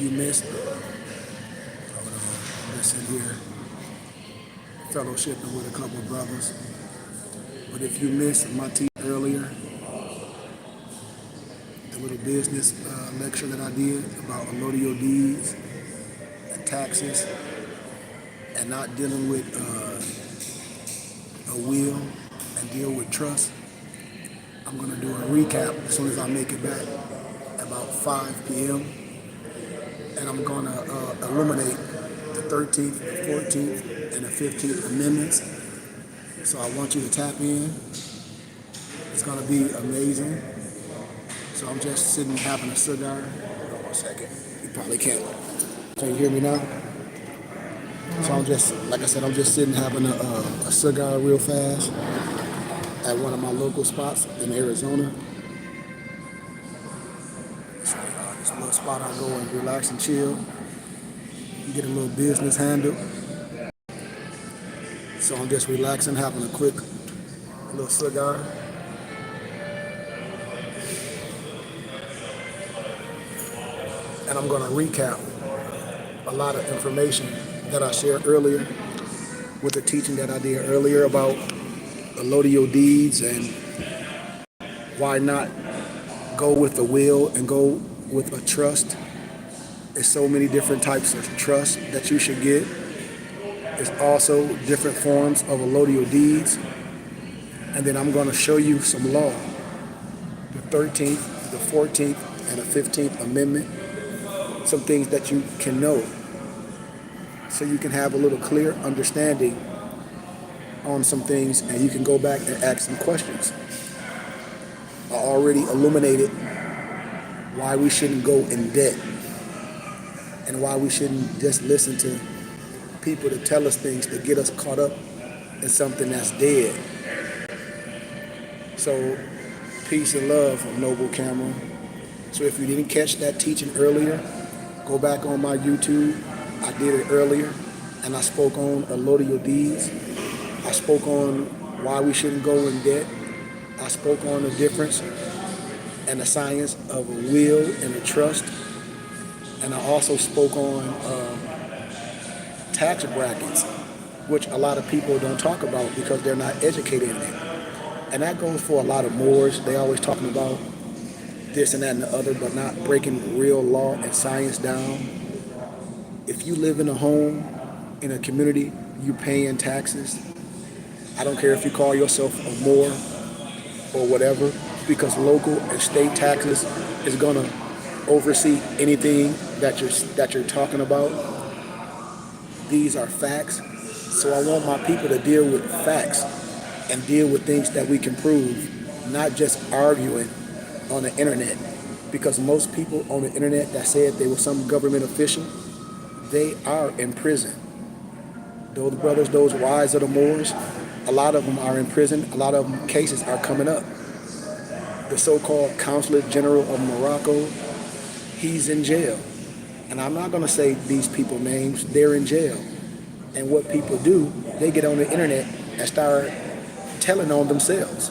you missed, I'm just in here fellowshipping with a couple of brothers. But if you missed my teaching earlier, the little business lecture that I did about Allodial Deeds and taxes and not dealing with a will and deal with trust, I'm going to do a recap as soon as I make it back about 5 p.m. And I'm going to illuminate the 13th, the 14th, and the 15th amendments. So I want you to tap in. It's going to be amazing. So I'm just sitting having a cigar. Hold on one second. You probably can't. Can you hear me now? So I'm just, like I said, I'm just sitting having a cigar real fast at one of my local spots in Arizona. So, this little spot I go and relax and chill. Get a little business handle. So I'm just relaxing, having a quick little cigar. And I'm going to recap a lot of information that I shared earlier with the teaching that I did earlier about Allodial Deeds and why not go with a will and go with a trust. There's so many different types of trust that you should get. There's also different forms of Allodial Deeds. And then I'm going to show you some law. The 13th, the 14th, and the 15th Amendment. Some things that you can know so you can have a little clear understanding on some things and you can go back and ask some questions. I already illuminated why we shouldn't go in debt and why we shouldn't just listen to people to tell us things to get us caught up in something that's dead. So, peace and love, Noble Camera. So if you didn't catch that teaching earlier, go back on my YouTube. I did it earlier, and I spoke on Allodial Deeds. I spoke on why we shouldn't go in debt. I spoke on the difference and the science of a will and a trust. And I also spoke on tax brackets, which a lot of people don't talk about because they're not educated in it. And that goes for a lot of Moors. They always talking about this and that and the other, but not breaking real law and science down. If you live in a home, in a community, you paying taxes. I don't care if you call yourself a Moor or whatever, because local and state taxes is gonna oversee anything that you're talking about. These are facts. So I want my people to deal with facts and deal with things that we can prove, not just arguing on the internet. Because most people on the internet that said they were some government official, they are in prison. Those brothers, those wives of the Moors, a lot of them are in prison. A lot of them cases are coming up. The so-called Consulate General of Morocco, he's in jail. And I'm not going to say these people's names, they're in jail. And what people do, they get on the internet and start telling on themselves.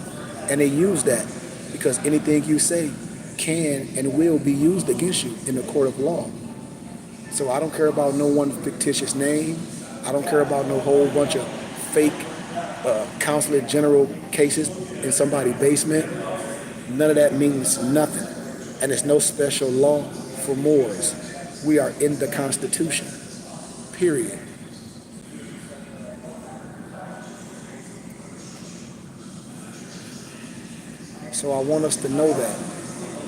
And they use that because anything you say can and will be used against you in the court of law. So I don't care about no one fictitious name. I don't care about no whole bunch of fake consulate general cases in somebody's basement. None of that means nothing. And there's no special law for Moors. We are in the Constitution, period. So I want us to know that.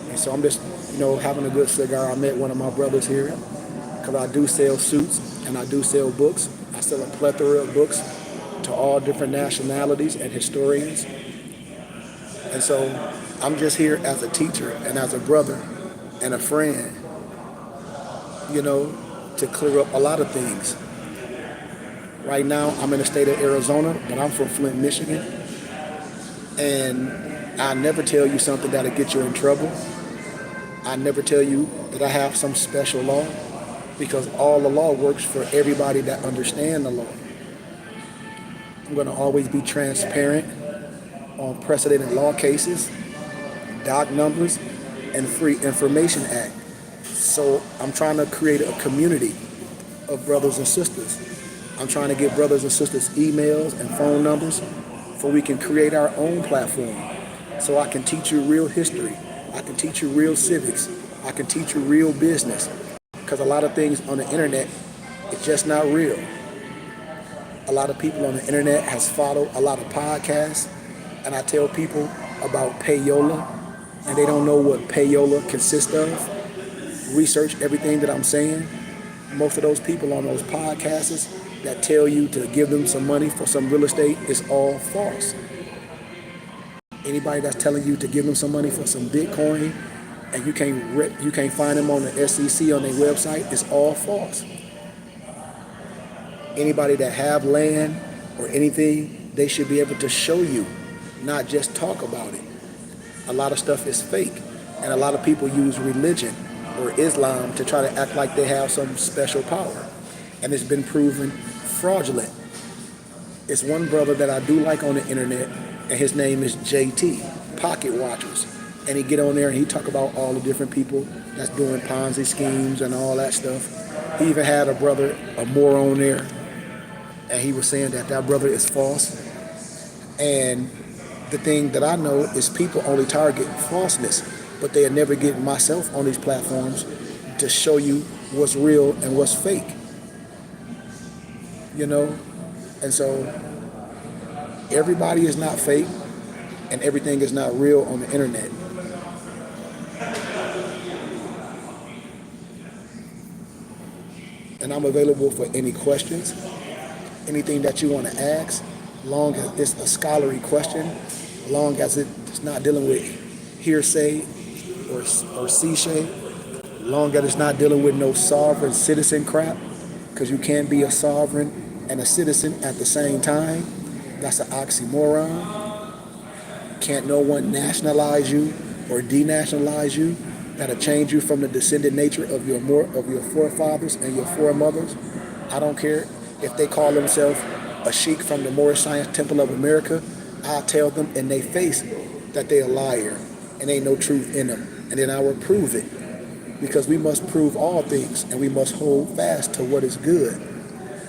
And so I'm just, having a good cigar. I met one of my brothers here because I do sell suits and I do sell books. I sell a plethora of books to all different nationalities and historians. And so I'm just here as a teacher and as a brother and a friend, to clear up a lot of things. Right now, I'm in the state of Arizona, but I'm from Flint, Michigan. And I never tell you something that'll get you in trouble. I never tell you that I have some special law, because all the law works for everybody that understands the law. I'm going to always be transparent on precedent law cases, doc numbers, and Free Information Act. So I'm trying to create a community of brothers and sisters. I'm trying to get brothers and sisters emails and phone numbers so we can create our own platform. So I can teach you real history. I can teach you real civics. I can teach you real business. Because a lot of things on the internet, it's just not real. A lot of people on the internet has followed a lot of podcasts, and I tell people about payola, and they don't know what payola consists of. Research everything that I'm saying. Most of those people on those podcasts that tell you to give them some money for some real estate is all false. Anybody that's telling you to give them some money for some Bitcoin and you can't find them on the SEC on their website, is all false. Anybody that have land or anything, they should be able to show you, not just talk about it. A lot of stuff is fake, and a lot of people use religion or Islam to try to act like they have some special power, and it's been proven fraudulent. It's one brother that I do like on the internet, and his name is JT, Pocket Watchers, and he get on there and he talk about all the different people that's doing Ponzi schemes and all that stuff. He even had a brother, a Moor, on there, and he was saying that that brother is false. And the thing that I know is people only target falseness, but they'll never get myself on these platforms to show you what's real and what's fake. You know? And so everybody is not fake and everything is not real on the internet. And I'm available for any questions, anything that you want to ask, long as it's a scholarly question, long as it's not dealing with hearsay or cliché, long as it's not dealing with no sovereign citizen crap, because you can't be a sovereign and a citizen at the same time. That's an oxymoron. Can't no one nationalize you or denationalize you. That'll change you from the descendant nature of your forefathers and your foremothers. I don't care if they call themselves a sheik from the Moorish Science Temple of America. I'll tell them in their face that they're a liar and ain't no truth in them. And then I will prove it, because we must prove all things and we must hold fast to what is good.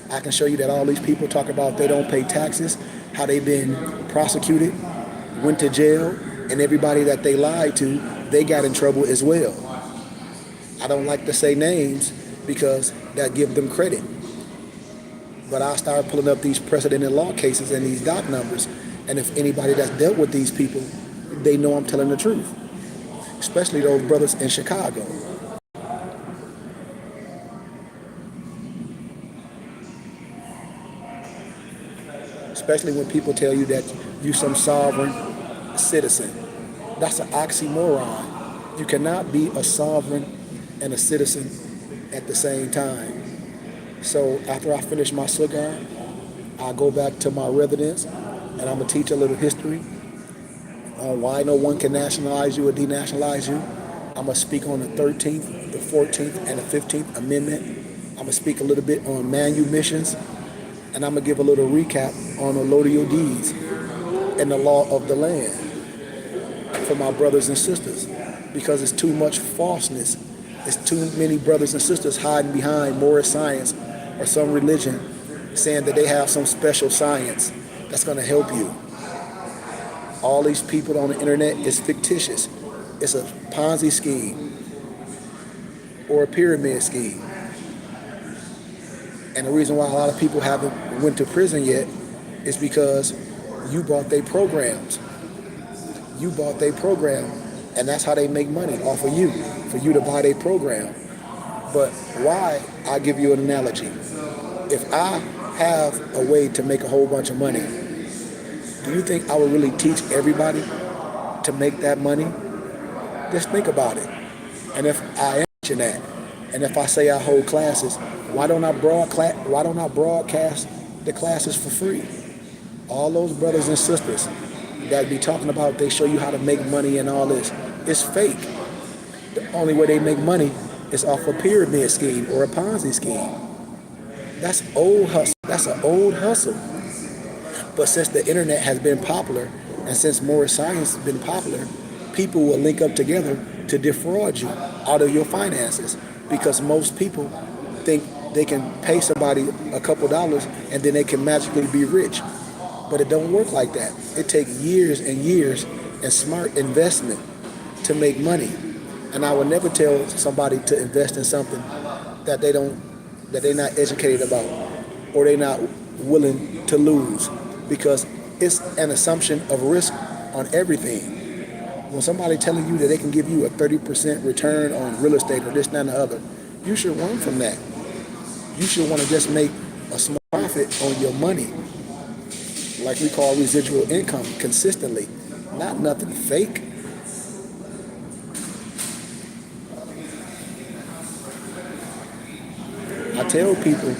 I can show you that all these people talk about they don't pay taxes, how they've been prosecuted, went to jail, and everybody that they lied to, they got in trouble as well. I don't like to say names because that gives them credit. But I start pulling up these precedent in law cases and these doc numbers, and if anybody that's dealt with these people, they know I'm telling the truth. Especially those brothers in Chicago. Especially when people tell you that you're some sovereign citizen. That's an oxymoron. You cannot be a sovereign and a citizen at the same time. So after I finish my cigar, I go back to my residence and I'm going to teach a little history on why no one can nationalize you or denationalize you. I'm going to speak on the 13th, the 14th, and the 15th Amendment. I'm going to speak a little bit on manumissions, and I'm going to give a little recap on Allodial Deeds and the law of the land for my brothers and sisters, because it's too much falseness. It's too many brothers and sisters hiding behind Moorish science or some religion saying that they have some special science that's going to help you. All these people on the internet is fictitious. It's a Ponzi scheme or a pyramid scheme. And the reason why a lot of people haven't went to prison yet is because you bought their programs. You bought their program, and that's how they make money, off of you, for you to buy their program. But why? I'll give you an analogy. If I have a way to make a whole bunch of money, do you think I would really teach everybody to make that money? Just think about it. And if I am teaching that, and if I say I hold classes, why don't I broadcast the classes for free? All those brothers and sisters that be talking about they show you how to make money and all this, it's fake. The only way they make money is off a pyramid scheme or a Ponzi scheme. That's old hustle. That's an old hustle. But since the internet has been popular, and since Moorish science has been popular, people will link up together to defraud you out of your finances because most people think they can pay somebody a couple dollars and then they can magically be rich. But it don't work like that. It takes years and years and smart investment to make money. And I would never tell somebody to invest in something that they're not educated about or they're not willing to lose because it's an assumption of risk on everything. When somebody telling you that they can give you a 30% return on real estate or this, that, and the other, you should run from that. You should want to just make a small profit on your money, like we call residual income, consistently, not nothing fake. I tell people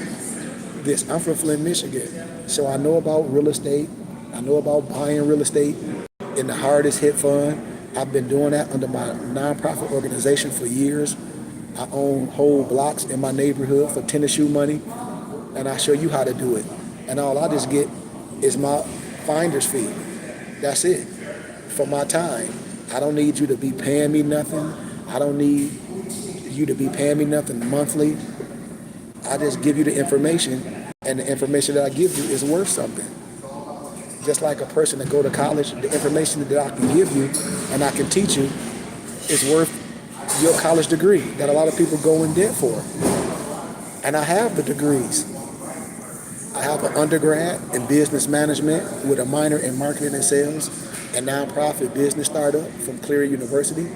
this, I'm from Flint, Michigan, so I know about real estate. I know about buying real estate in the hardest hit fund. I've been doing that under my nonprofit organization for years. I own whole blocks in my neighborhood for tennis shoe money, and I show you how to do it. And all I just get is my finder's fee. That's it for my time. I don't need you to be paying me nothing. I don't need you to be paying me nothing monthly. I just give you the information, and the information that I give you is worth something. Just like a person that go to college, the information that I can give you and I can teach you is worth your college degree that a lot of people go in debt for. And I have the degrees. I have an undergrad in business management with a minor in marketing and sales and nonprofit business startup from Cleary University.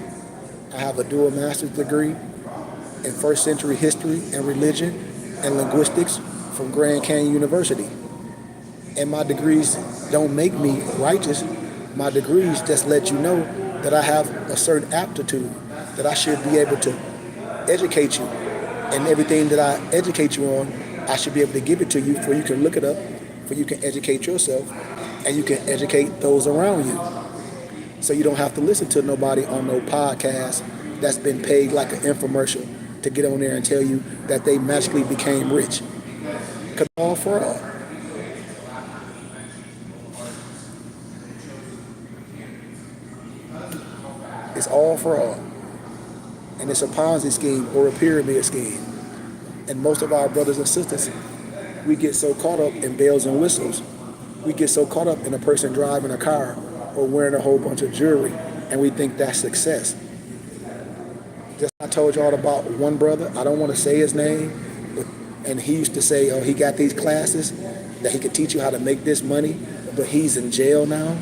I have a dual master's degree in first century history and religion and linguistics from Grand Canyon University. And my degrees don't make me righteous. My degrees just let you know that I have a certain aptitude, that I should be able to educate you. And everything that I educate you on, I should be able to give it to you for you can look it up, for you can educate yourself, and you can educate those around you. So you don't have to listen to nobody on no podcast that's been paid like an infomercial to get on there and tell you that they magically became rich. Because all fraud. It's all fraud. And it's a Ponzi scheme or a pyramid scheme. And most of our brothers and sisters, we get so caught up in bells and whistles. We get so caught up in a person driving a car or wearing a whole bunch of jewelry, and we think that's success. Just I told y'all about one brother, I don't want to say his name, and he used to say, oh, he got these classes that he could teach you how to make this money, but he's in jail now.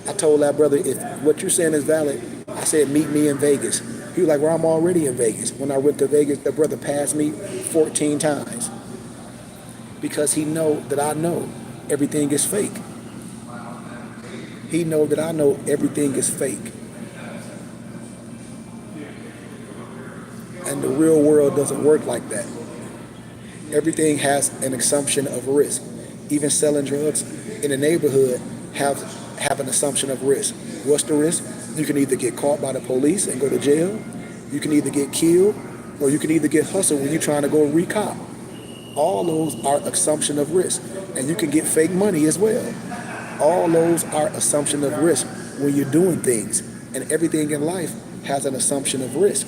I told that brother, if what you're saying is valid, I said, meet me in Vegas. He was like, well, I'm already in Vegas. When I went to Vegas, the brother passed me 14 times because he know that I know everything is fake. He know that I know everything is fake. And the real world doesn't work like that. Everything has an assumption of risk. Even selling drugs in the neighborhood have an assumption of risk. What's the risk? You can either get caught by the police and go to jail, you can either get killed, or you can either get hustled when you're trying to go recop. All those are assumption of risk. And you can get fake money as well. All those are assumption of risk when you're doing things. And everything in life has an assumption of risk.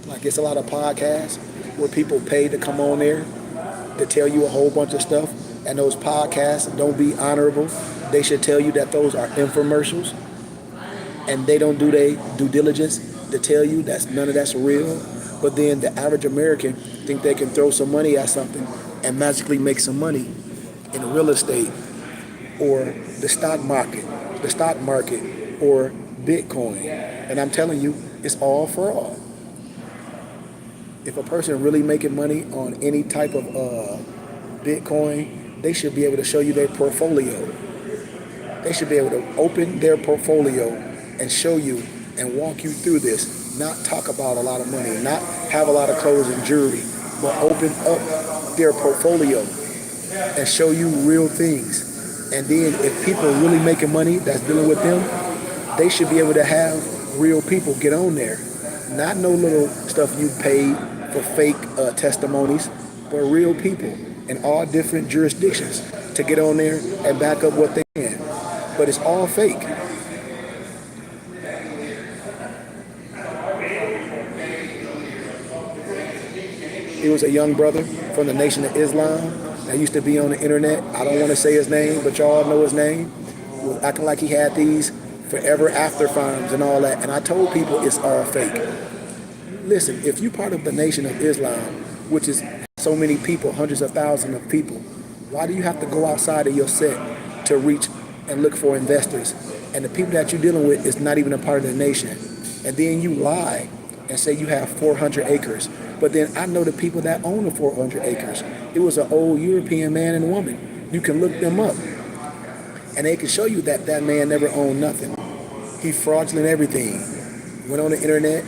Like it's a lot of podcasts where people pay to come on there to tell you a whole bunch of stuff, and those podcasts don't be honorable. They should tell you that those are infomercials, and they don't do their due diligence to tell you that none of that's real. But then the average American think they can throw some money at something and magically make some money in real estate or the stock market or Bitcoin. And I'm telling you, it's all fraud. If a person really making money on any type of Bitcoin, they should be able to show you their portfolio. They should be able to open their portfolio and show you and walk you through this, not talk about a lot of money, not have a lot of clothes and jewelry, but open up their portfolio and show you real things. And then if people are really making money that's dealing with them, they should be able to have real people get on there. Not no little stuff you paid for fake testimonies. but real people in all different jurisdictions to get on there and back up what they can. But it's all fake. He was a young brother from the Nation of Islam that used to be on the internet. I don't want to say his name, but y'all know his name. He was acting like he had these forever after farms and all that. And I told people it's all fake. Listen, if you're part of the Nation of Islam, which is so many people, hundreds of thousands of people, why do you have to go outside of your set to reach and look for investors? And the people that you're dealing with is not even a part of the nation. And then you lie and say you have 400 acres. But then I know the people that own the 400 acres. It was an old European man and woman. You can look them up. And they can show you that that man never owned nothing. He fraudulent everything. Went on the internet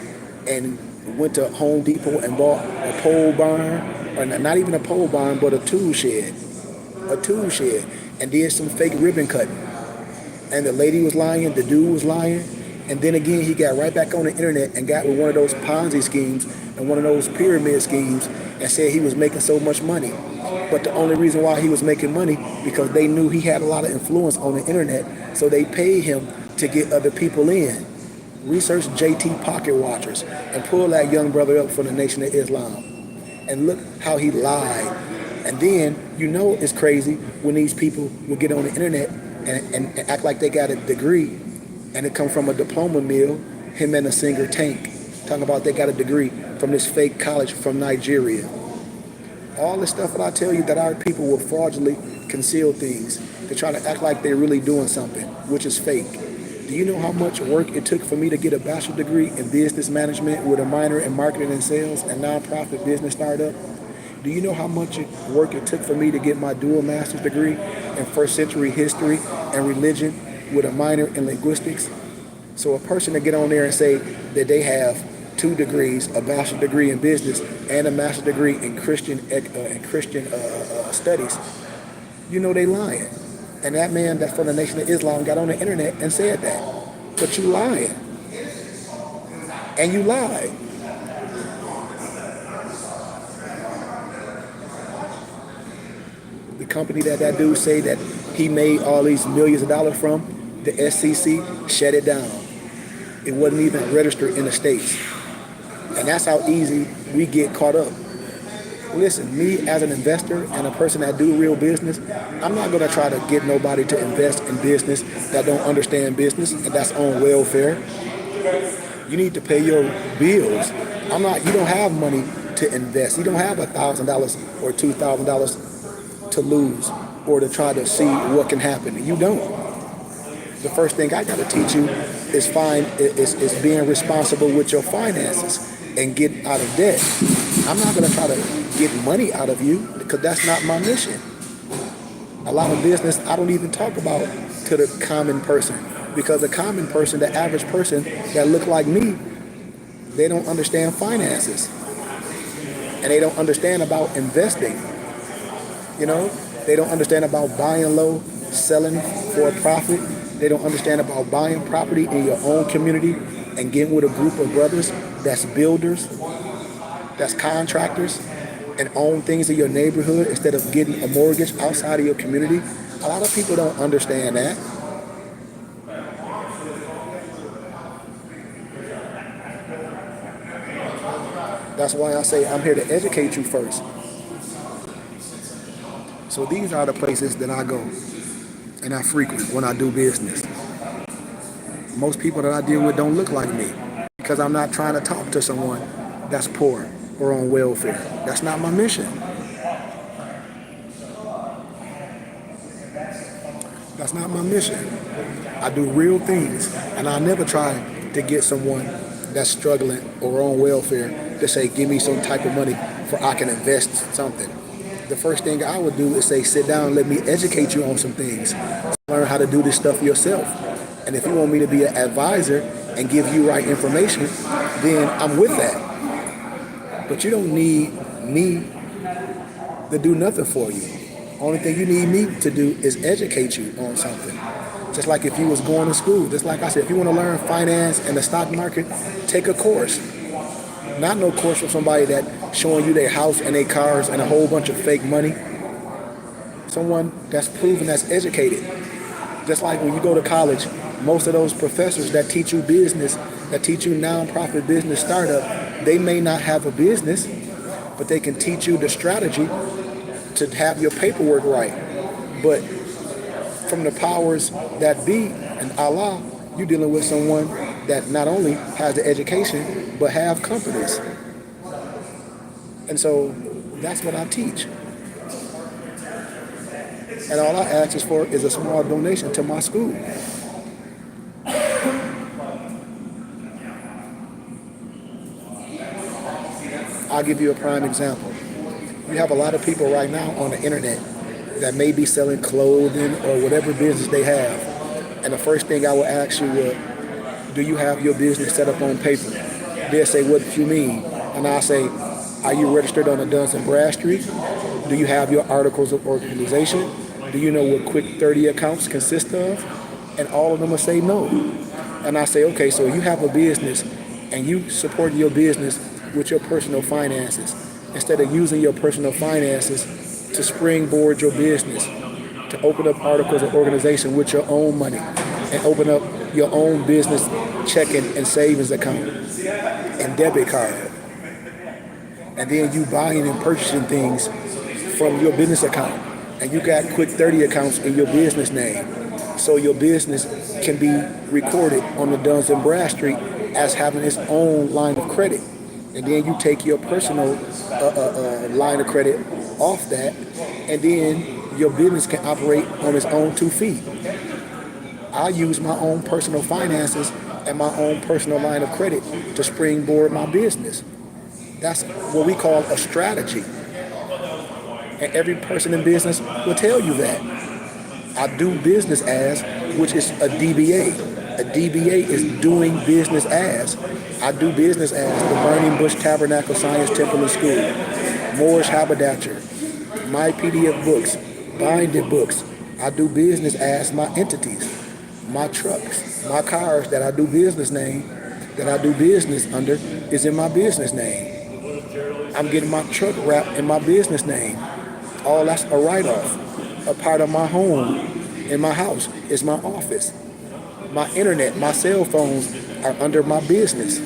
and went to Home Depot and bought a pole barn, or not even a pole barn, but a tool shed. A tool shed. And did some fake ribbon cutting. And the lady was lying, the dude was lying. And then again, he got right back on the internet and got with one of those Ponzi schemes and one of those pyramid schemes and said he was making so much money. But the only reason why he was making money, because they knew he had a lot of influence on the internet, so they paid him to get other people in. Research JT Pocket Watchers and pull that young brother up from the Nation of Islam. And look how he lied. And then, you know it's crazy when these people will get on the internet and act like they got a degree, and it come from a diploma mill, him and a singer Tank, talking about they got a degree from this fake college from Nigeria. All the stuff that I tell you that our people will fraudulently conceal things to try to act like they're really doing something, which is fake. Do you know how much work it took for me to get a bachelor's degree in business management with a minor in marketing and sales and nonprofit business startup? Do you know how much work it took for me to get my dual master's degree in first century history and religion with a minor in linguistics? So a person to get on there and say that they have 2 degrees, a bachelor's degree in business and a master's degree in Christian studies, you know they lying. And that man that's from the Nation of Islam got on the internet and said that. But you lying. And you lied. The company that dude say that he made all these millions of dollars from, the SEC shut it down. It wasn't even registered in the States. And that's how easy we get caught up. Listen, me as an investor and a person that do real business, I'm not going to try to get nobody to invest in business that don't understand business and that's on welfare. You need to pay your bills. You don't have money to invest. You don't have $1,000 or $2,000 to lose or to try to see what can happen. You don't. The first thing I got to teach you is being responsible with your finances and get out of debt. I'm not going to try to get money out of you because that's not my mission. A lot of business I don't even talk about to the common person because the common person, the average person that look like me, they don't understand finances and they don't understand about investing. You know, they don't understand about buying low, selling for a profit. They don't understand about buying property in your own community and getting with a group of brothers that's builders, that's contractors, and own things in your neighborhood instead of getting a mortgage outside of your community. A lot of people don't understand that. That's why I say I'm here to educate you first. So these are the places that I go and I frequent when I do business. Most people that I deal with don't look like me because I'm not trying to talk to someone that's poor or on welfare. That's not my mission. That's not my mission. I do real things, and I never try to get someone that's struggling or on welfare to say, give me some type of money for I can invest something. The first thing I would do is say, sit down and let me educate you on some things. Learn how to do this stuff yourself. And if you want me to be an advisor and give you right information, then I'm with that. But you don't need me to do nothing for you. Only thing you need me to do is educate you on something. Just like if you was going to school, just like I said, if you want to learn finance and the stock market, take a course. Not no course from somebody that showing you their house and their cars and a whole bunch of fake money. Someone that's proven, that's educated. Just like when you go to college, most of those professors that teach you business, that teach you nonprofit business startup, they may not have a business, but they can teach you the strategy to have your paperwork right. But from the powers that be and Allah, you're dealing with someone that not only has the education, but have companies. And so that's what I teach. And all I ask is for is a small donation to my school. I'll give you a prime example. You have a lot of people right now on the internet that may be selling clothing or whatever business they have. And the first thing I will ask you is, do you have your business set up on paper? They'll say, what do you mean? And I'll say, are you registered on the Dun & Bradstreet? Do you have your articles of organization? Do you know what quick 30 accounts consist of? And all of them will say no. And I say, okay, so you have a business and you support your business with your personal finances instead of using your personal finances to springboard your business, to open up articles of organization with your own money and open up your own business checking and savings account and debit card. And then you buying and purchasing things from your business account. And you got quick 30 accounts in your business name. So your business can be recorded on the Dun & Bradstreet as having its own line of credit. And then you take your personal line of credit off that, and then your business can operate on its own 2 feet. I use my own personal finances and my own personal line of credit to springboard my business. That's what we call a strategy. And every person in business will tell you that. I do business as, which is a DBA. A DBA is doing business as. I do business as the Burning Bush Tabernacle Science Temple and School, Moorish Haberdasher, My PDF Books, Binding Books. I do business as my entities, my trucks, my cars that I do business name, that I do business under is in my business name. I'm getting my truck wrapped in my business name. All that's a write-off. A part of my home in my house is my office. My internet, my cell phones are under my business.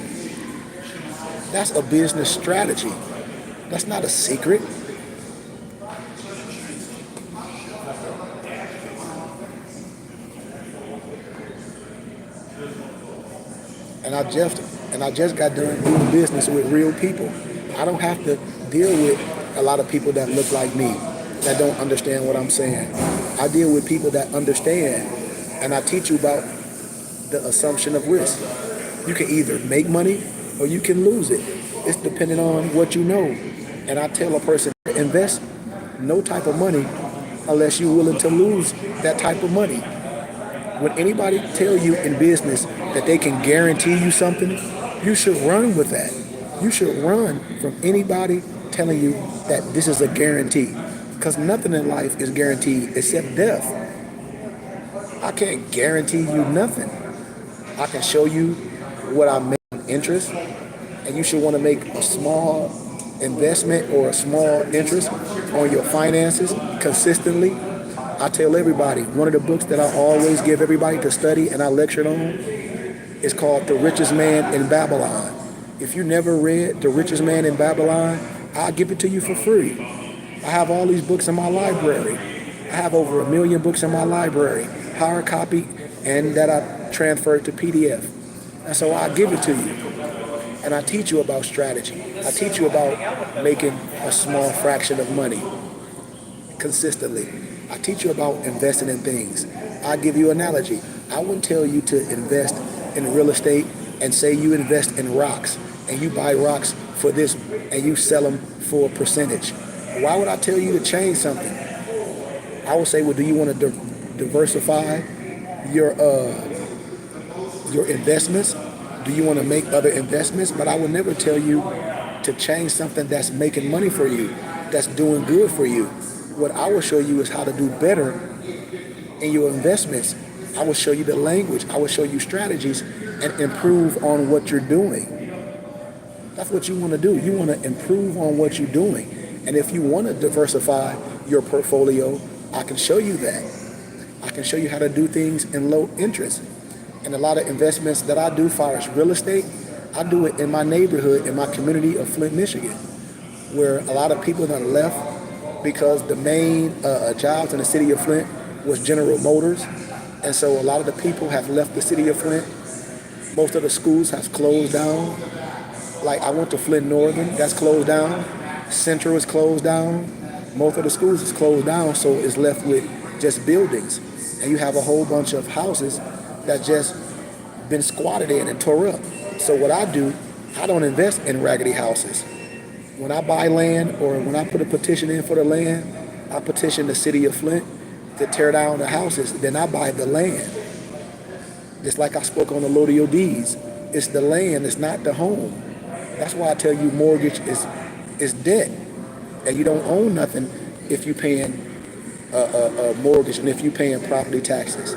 That's a business strategy. That's not a secret. And I just got done doing business with real people. I don't have to deal with a lot of people that look like me, that don't understand what I'm saying. I deal with people that understand, and I teach you about the assumption of risk. You can either make money or you can lose it. It's depending on what you know. And I tell a person to invest no type of money unless you're willing to lose that type of money. When anybody tell you in business that they can guarantee you something, you should run with that. You should run from anybody telling you that this is a guarantee. Because nothing in life is guaranteed except death. I can't guarantee you nothing. I can show you what I make in interest, and you should want to make a small investment or a small interest on your finances consistently. I tell everybody, one of the books that I always give everybody to study and I lectured on is called The Richest Man in Babylon. If you never read The Richest Man in Babylon, I'll give it to you for free. I have all these books in my library. I have over 1 million books in my library, hard copy, and that I transferred to PDF. And so I give it to you. And I teach you about strategy. I teach you about making a small fraction of money consistently. I teach you about investing in things. I give you an analogy. I wouldn't tell you to invest in real estate and say you invest in rocks and you buy rocks for this and you sell them for a percentage. Why would I tell you to change something? I would say, well, do you want to diversify your investments? Do you want to make other investments? But I would never tell you to change something that's making money for you, that's doing good for you. What I will show you is how to do better in your investments. I will show you the language. I will show you strategies and improve on what you're doing. That's what you want to do. You want to improve on what you're doing. And if you want to diversify your portfolio, I can show you that. I can show you how to do things in low interest. And a lot of investments that I do as far as real estate, I do it in my neighborhood, in my community of Flint, Michigan, where a lot of people that left because the main jobs in the city of Flint was General Motors. And so a lot of the people have left the city of Flint. Most of the schools have closed down. Like I went to Flint Northern, that's closed down. Central is closed down. Most of the schools is closed down, so it's left with just buildings. And you have a whole bunch of houses that just been squatted in and tore up. So what I do, I don't invest in raggedy houses. When I buy land or when I put a petition in for the land, I petition the city of Flint to tear down the houses, then I buy the land. Just like I spoke on Allodial Deeds, it's the land, it's not the home. That's why I tell you mortgage is debt, and you don't own nothing if you're paying a mortgage and if you're paying property taxes.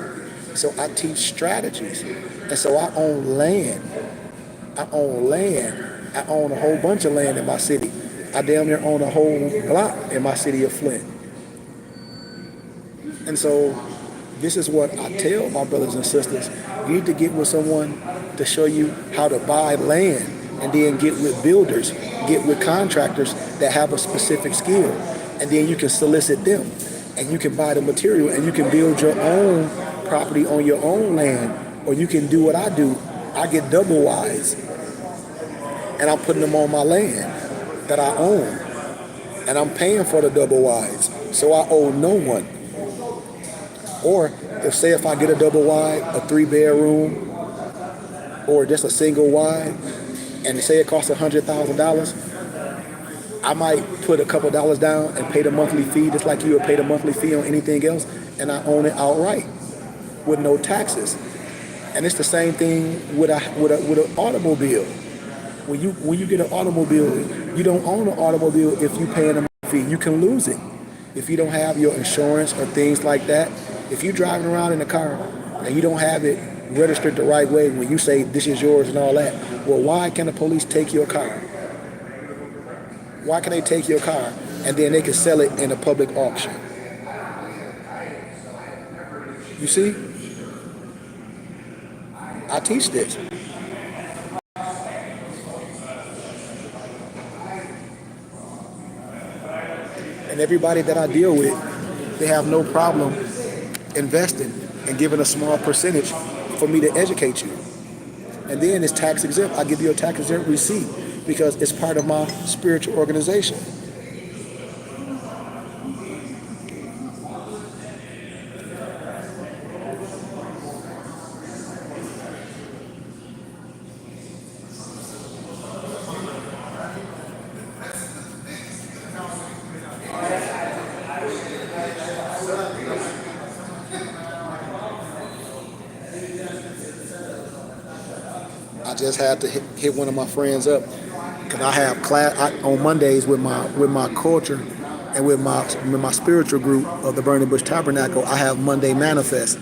So I teach strategies, and so I own land. I own a whole bunch of land in my city. I damn near own a whole block in my city of Flint. And so this is what I tell my brothers and sisters. You need to get with someone to show you how to buy land, and then get with builders, get with contractors that have a specific skill. And then you can solicit them, and you can buy the material, and you can build your own property on your own land. Or you can do what I do. I get double wides, and I'm putting them on my land that I own. And I'm paying for the double wides, so I owe no one. Or if I get a double wide, a 3-bedroom, or just a single wide, and say it costs $100,000, I might put a couple dollars down and pay the monthly fee, just like you would pay the monthly fee on anything else, and I own it outright with no taxes. And it's the same thing with an automobile. When you get an automobile, you don't own an automobile if you pay a monthly fee. You can lose it if you don't have your insurance or things like that. If you're driving around in a car and you don't have it registered the right way when you say this is yours and all that, well, why can the police take your car? Why can they take your car and then they can sell it in a public auction? You see? I teach this. And everybody that I deal with, they have no problem investing and giving a small percentage for me to educate you. And then it's tax exempt. I give you a tax exempt receipt because it's part of my spiritual organization. I just had to hit one of my friends up because I have class on Mondays with my culture and with my spiritual group of the Burning Bush Tabernacle. I have Monday Manifest,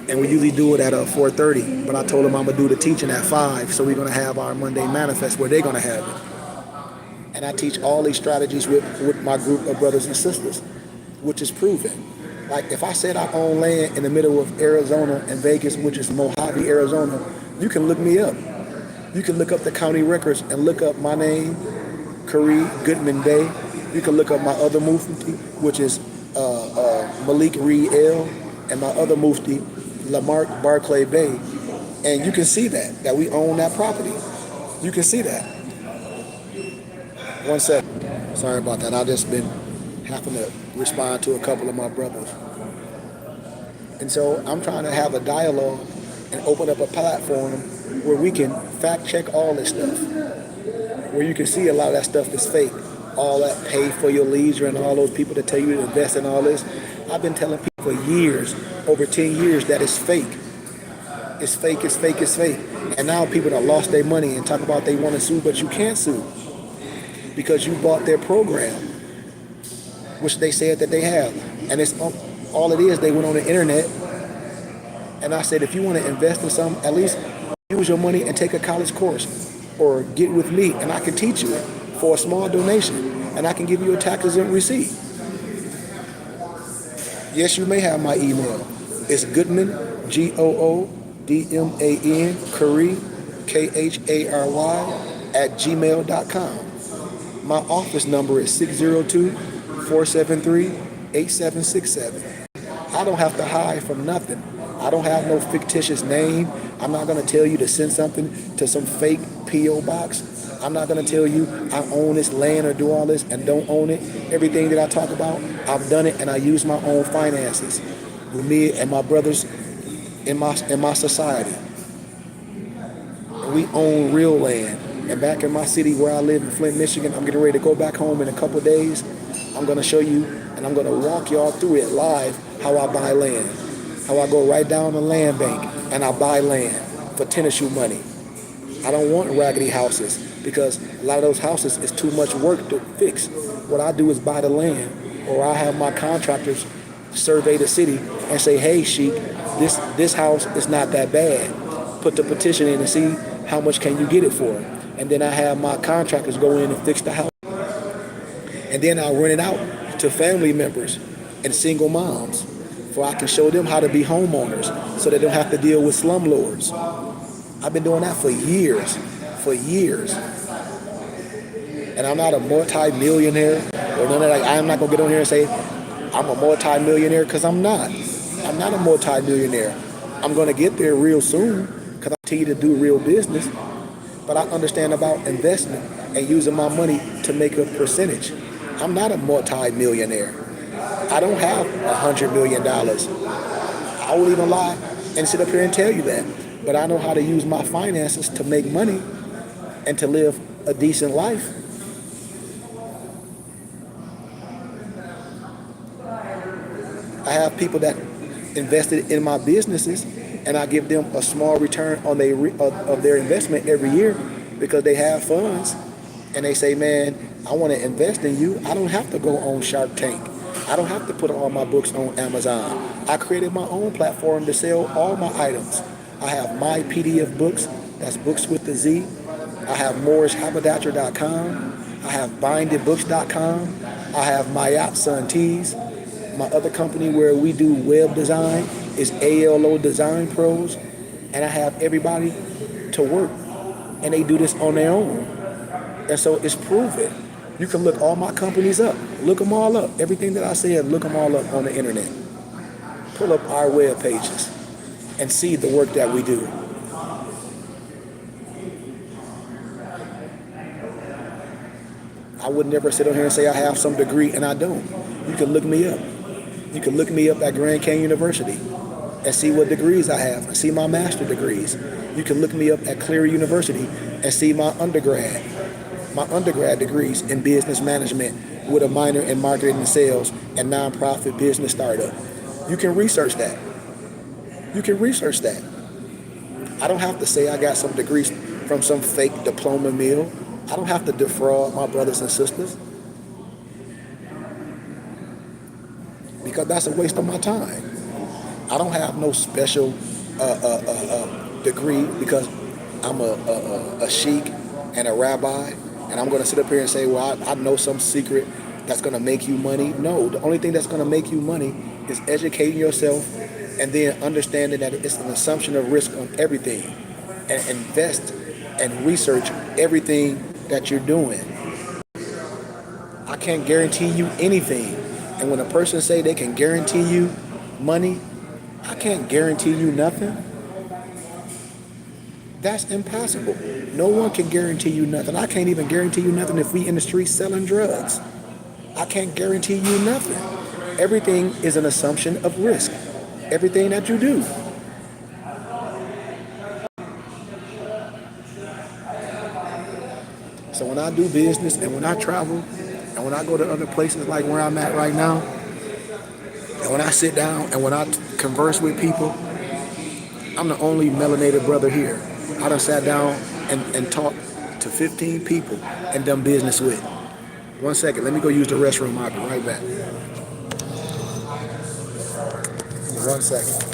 and we usually do it at 4:30. But I told them I'm gonna do the teaching at 5, so we're gonna have our Monday Manifest where they're gonna have it. And I teach all these strategies with my group of brothers and sisters, which is proven. Like if I said I own land in the middle of Arizona and Vegas, which is Mojave, Arizona, you can look me up. You can look up the county records and look up my name, Kari Goodman Day. You can look up my other mufti, which is Malik Reed L, and my other mufti, Lamarck Barclay Bay. And you can see that we own that property. You can see that. 1 second. Sorry about that. I just been having to respond to a couple of my brothers. And so I'm trying to have a dialogue and open up a platform where we can fact check all this stuff, where you can see a lot of that stuff is fake. All that pay for your leisure and all those people that tell you to invest in all this. I've been telling people for years, over 10 years, that it's fake. It's fake, it's fake, it's fake. And now people that lost their money and talk about they want to sue, but you can't sue because you bought their program, which they said that they have. And it's all it is, they went on the internet. And I said, if you want to invest in something, at least use your money and take a college course or get with me and I can teach you it for a small donation, and I can give you a tax-exempt receipt. Yes, you may have my email. It's Goodman, Goodman, Khary, Khary, @gmail.com. My office number is 602-473-8767. I don't have to hide from nothing. I don't have no fictitious name. I'm not going to tell you to send something to some fake P.O. box. I'm not going to tell you I own this land or do all this and don't own it. Everything that I talk about, I've done it, and I use my own finances with me and my brothers in my society. And we own real land. And back in my city where I live in Flint, Michigan, I'm getting ready to go back home in a couple of days. I'm going to show you, and I'm going to walk y'all through it live, how I buy land. How I go right down the land bank and I buy land for tennis shoe money. I don't want raggedy houses because a lot of those houses is too much work to fix. What I do is buy the land, or I have my contractors survey the city and say, hey, Sheik, this house is not that bad. Put the petition in and see how much can you get it for. And then I have my contractors go in and fix the house. And then I'll rent it out to family members and single moms, for I can show them how to be homeowners so they don't have to deal with slumlords. I've been doing that for years. And I'm not a multi-millionaire or none of that. I'm not going to get on here and say I'm a multi-millionaire, because I'm not. I'm not a multi-millionaire. I'm going to get there real soon because I continue to do real business. But I understand about investment and using my money to make a percentage. I'm not a multi-millionaire. I don't have $100 million. I won't even lie and sit up here and tell you that. But I know how to use my finances to make money and to live a decent life. I have people that invested in my businesses, and I give them a small return on of their investment every year because they have funds. And they say, man, I want to invest in you. I don't have to go on Shark Tank. I don't have to put all my books on Amazon. I created my own platform to sell all my items. I have my PDF books, that's books with the Z. I have morrishaberdasher.com. I have bindedbooks.com. I have my yacht son tees. My other company where we do web design is ALO Design Pros. And I have everybody to work, and they do this on their own. And so it's proven. You can look all my companies up. Look them all up. Everything that I said, look them all up on the internet. Pull up our web pages and see the work that we do. I would never sit on here and say I have some degree, and I don't. You can look me up. You can look me up at Grand Canyon University and see what degrees I have, and see my master degrees. You can look me up at Cleary University and see my undergrad degrees in business management with a minor in marketing and sales and nonprofit business startup. You can research that. I don't have to say I got some degrees from some fake diploma mill. I don't have to defraud my brothers and sisters, because that's a waste of my time. I don't have no special degree because I'm a sheik and a rabbi, and I'm going to sit up here and say, well, I know some secret that's going to make you money. No, the only thing that's going to make you money is educating yourself and then understanding that it's an assumption of risk on everything, and invest and research everything that you're doing. I can't guarantee you anything. And when a person say they can guarantee you money, I can't guarantee you nothing. That's impossible. No one can guarantee you nothing. I can't even guarantee you nothing if we in the streets selling drugs. I can't guarantee you nothing. Everything is an assumption of risk. Everything that you do. So when I do business and when I travel and when I go to other places like where I'm at right now, and when I sit down and when I converse with people, I'm the only melanated brother here. I done sat down and talked to 15 people and done business with. 1 second, let me go use the restroom. I'll be right back. 1 second.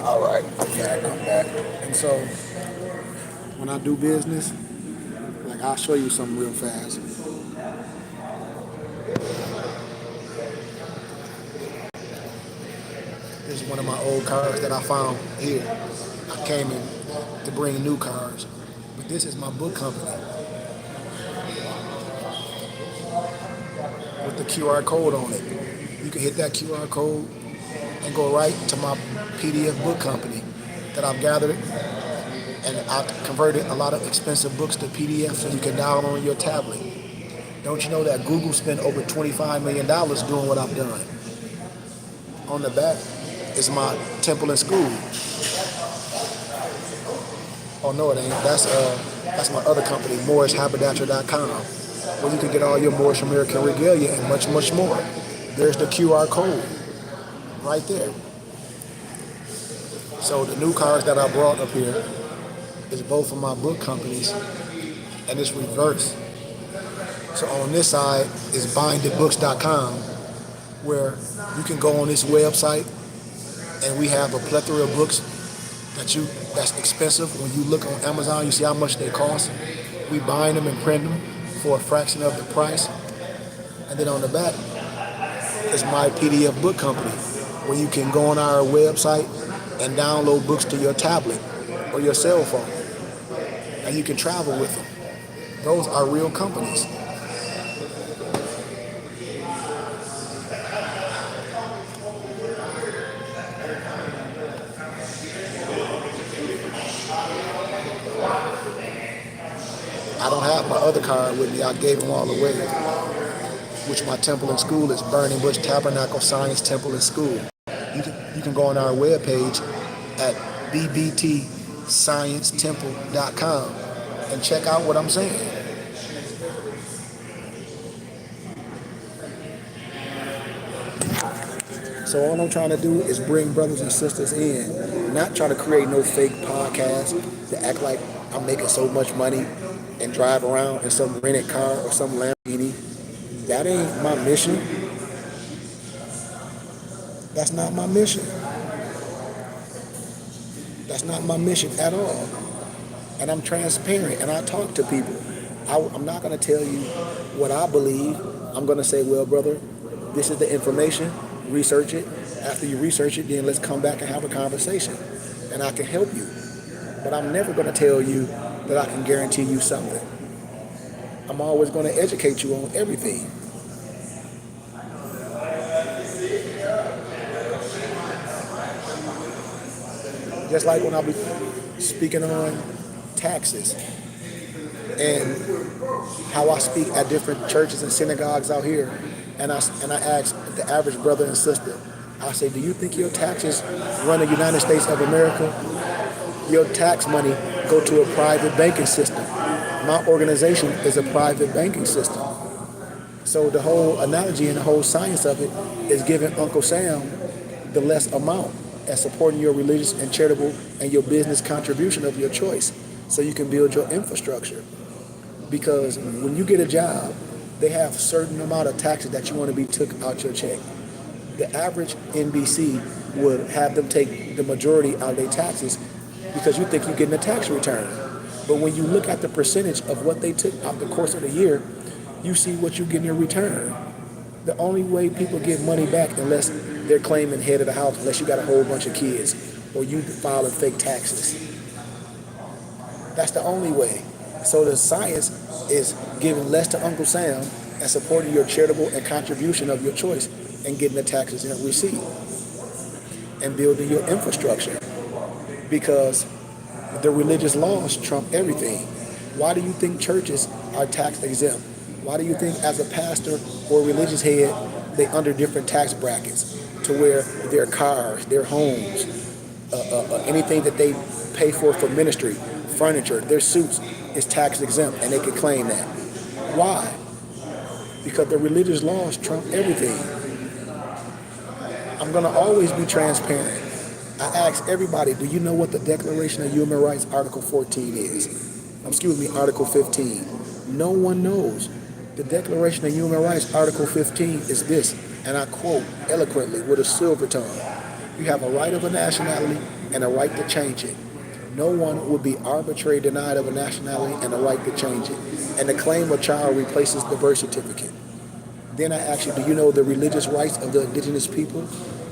All right, I'm back. And so when I do business, like I'll show you something real fast. This is one of my old cars that I found here. I came in to bring new cars, but this is my book company with the QR code on it. You can hit that QR code and go right to my PDF book company that I've gathered, and I've converted a lot of expensive books to PDF so you can download on your tablet. Don't you know that Google spent over $25 million doing what I've done? On the back is my temple and school. Oh no, it ain't. That's my other company, MorrisHaberdasher.com, where you can get all your Moorish American regalia and much, much more. There's the QR code right there. So the new cars that I brought up here is both of my book companies, and it's reverse. So on this side is bindedbooks.com, where you can go on this website, and we have a plethora of books that's expensive. When you look on Amazon, you see how much they cost. We bind them and print them for a fraction of the price. And then on the back is my PDF book company, where you can go on our website and download books to your tablet or your cell phone, and you can travel with them. Those are real companies. I don't have my other card with me. I gave them all away, which my temple and school is Burning Bush Tabernacle Science Temple and School. You can go on our webpage at bbtsciencetemple.com and check out what I'm saying. So all I'm trying to do is bring brothers and sisters in, not try to create no fake podcast to act like I'm making so much money and drive around in some rented car or some Lamborghini. That ain't my mission. That's not my mission. That's not my mission at all. And I'm transparent and I talk to people. I'm not going to tell you what I believe. I'm going to say, well, brother, this is the information. Research it. After you research it, then let's come back and have a conversation. And I can help you. But I'm never going to tell you that I can guarantee you something. I'm always going to educate you on everything. Just like when I be speaking on taxes and how I speak at different churches and synagogues out here, and I ask the average brother and sister, I say, do you think your taxes run the United States of America? Your tax money go to a private banking system. My organization is a private banking system. So the whole analogy and the whole science of it is giving Uncle Sam the less amount and supporting your religious and charitable and your business contribution of your choice so you can build your infrastructure. Because when you get a job, they have a certain amount of taxes that you want to be took out your check. The average NBC would have them take the majority out of their taxes because you think you're getting a tax return. But when you look at the percentage of what they took out the course of the year, you see what you get in return. The only way people get money back unless they're claiming head of the house, unless you got a whole bunch of kids or you filing fake taxes. That's the only way. So the science is giving less to Uncle Sam and supporting your charitable and contribution of your choice and getting the taxes in receipt and building your infrastructure. Because The religious laws trump everything. Why do you think churches are tax exempt? Why do you think as a pastor or religious head, they under different tax brackets to where their cars, their homes, anything that they pay for ministry, furniture, their suits is tax exempt and they can claim that. Why? Because the religious laws trump everything. I'm going to always be transparent. I ask everybody, do you know what the Declaration of Human Rights Article 14 is? Excuse me, Article 15. No one knows. The Declaration of Human Rights Article 15 is this, and I quote eloquently with a silver tongue. You have a right of a nationality and a right to change it. No one would be arbitrarily denied of a nationality and a right to change it. And the claim of child replaces the birth certificate. Then I ask you, do you know the religious rights of the indigenous people?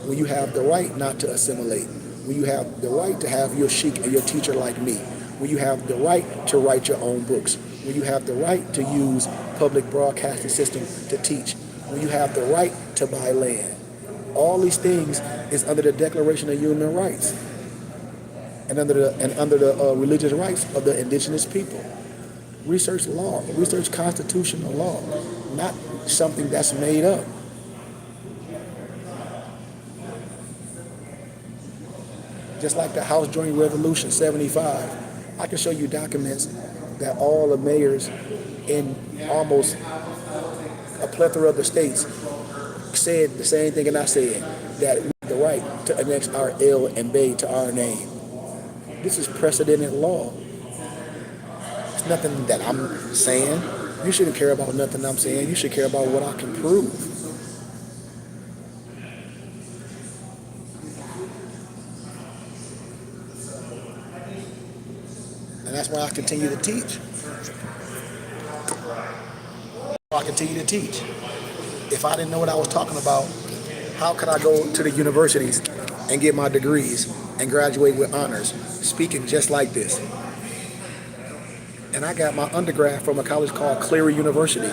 When you have the right not to assimilate. When you have the right to have your sheik and your teacher like me. When you have the right to write your own books. When you have the right to use public broadcasting system to teach. When you have the right to buy land. All these things is under the Declaration of Human Rights and under the religious rights of the indigenous people. Research law, research constitutional law, not something that's made up. Just like the House Joint Revolution 75, I can show you documents that all the mayors in almost a plethora of the states said the same thing, and I said that we have the right to annex our L and Bay to our name. This is precedented law. It's nothing that I'm saying. You shouldn't care about nothing I'm saying. You should care about what I can prove. And that's why I continue to teach. I continue to teach. If I didn't know what I was talking about, how could I go to the universities and get my degrees and graduate with honors, speaking just like this? And I got my undergrad from a college called Cleary University.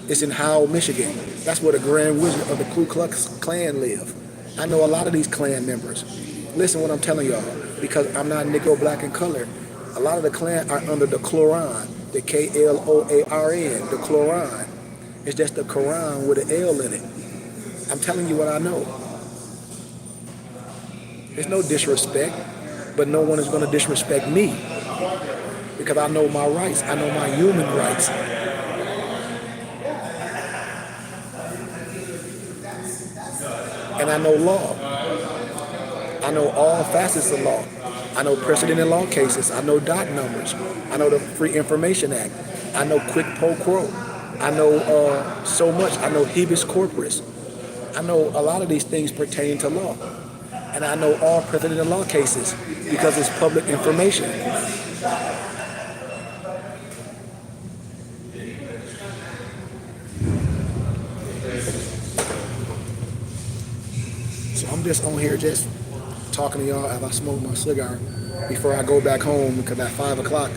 It's in Howell, Michigan. That's where the Grand Wizard of the Ku Klux Klan live. I know a lot of these Klan members. Listen what I'm telling y'all, because I'm not Negro, black, and colored. A lot of the Klan are under the Quran, the K-L-O-A-R-N, the Quran. It's just the Quran with an L in it. I'm telling you what I know. There's no disrespect, but no one is going to disrespect me because I know my rights. I know my human rights. And I know law. I know all facets of law. I know precedent in law cases. I know dot numbers. I know the Free Information Act. I know quid pro quo. I know so much. I know habeas corpus. I know a lot of these things pertain to law. And I know all precedent in law cases because it's public information. So I'm just on here just talking to y'all as I smoke my cigar before I go back home, because at 5 o'clock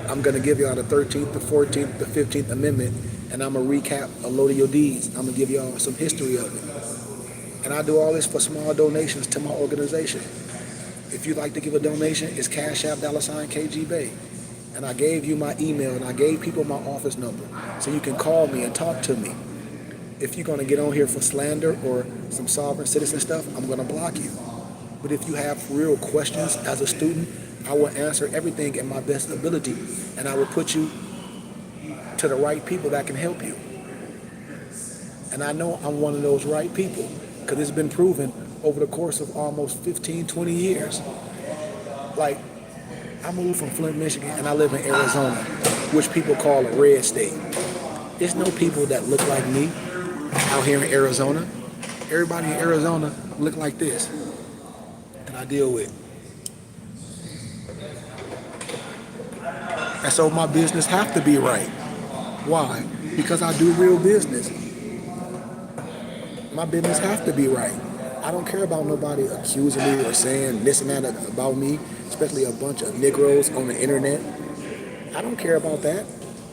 I'm going to give y'all the 13th, the 14th, the 15th Amendment, and I'm going to recap Allodial Deeds. I'm going to give y'all some history of it. And I do all this for small donations to my organization. If you'd like to give a donation, it's Cash App $KG Bay. And I gave you my email and I gave people my office number so you can call me and talk to me. If you're going to get on here for slander or some sovereign citizen stuff, I'm going to block you. But if you have real questions as a student, I will answer everything in my best ability, and I will put you to the right people that can help you. And I know I'm one of those right people because it's been proven over the course of almost 15, 20 years. Like, I moved from Flint, Michigan, and I live in Arizona, which people call a red state. There's no people that look like me out here in Arizona. Everybody in Arizona look like this that I deal with. And so my business have to be right. Why? Because I do real business. My business have to be right. I don't care about nobody accusing me or saying this and that about me, especially a bunch of Negroes on the internet. I don't care about that.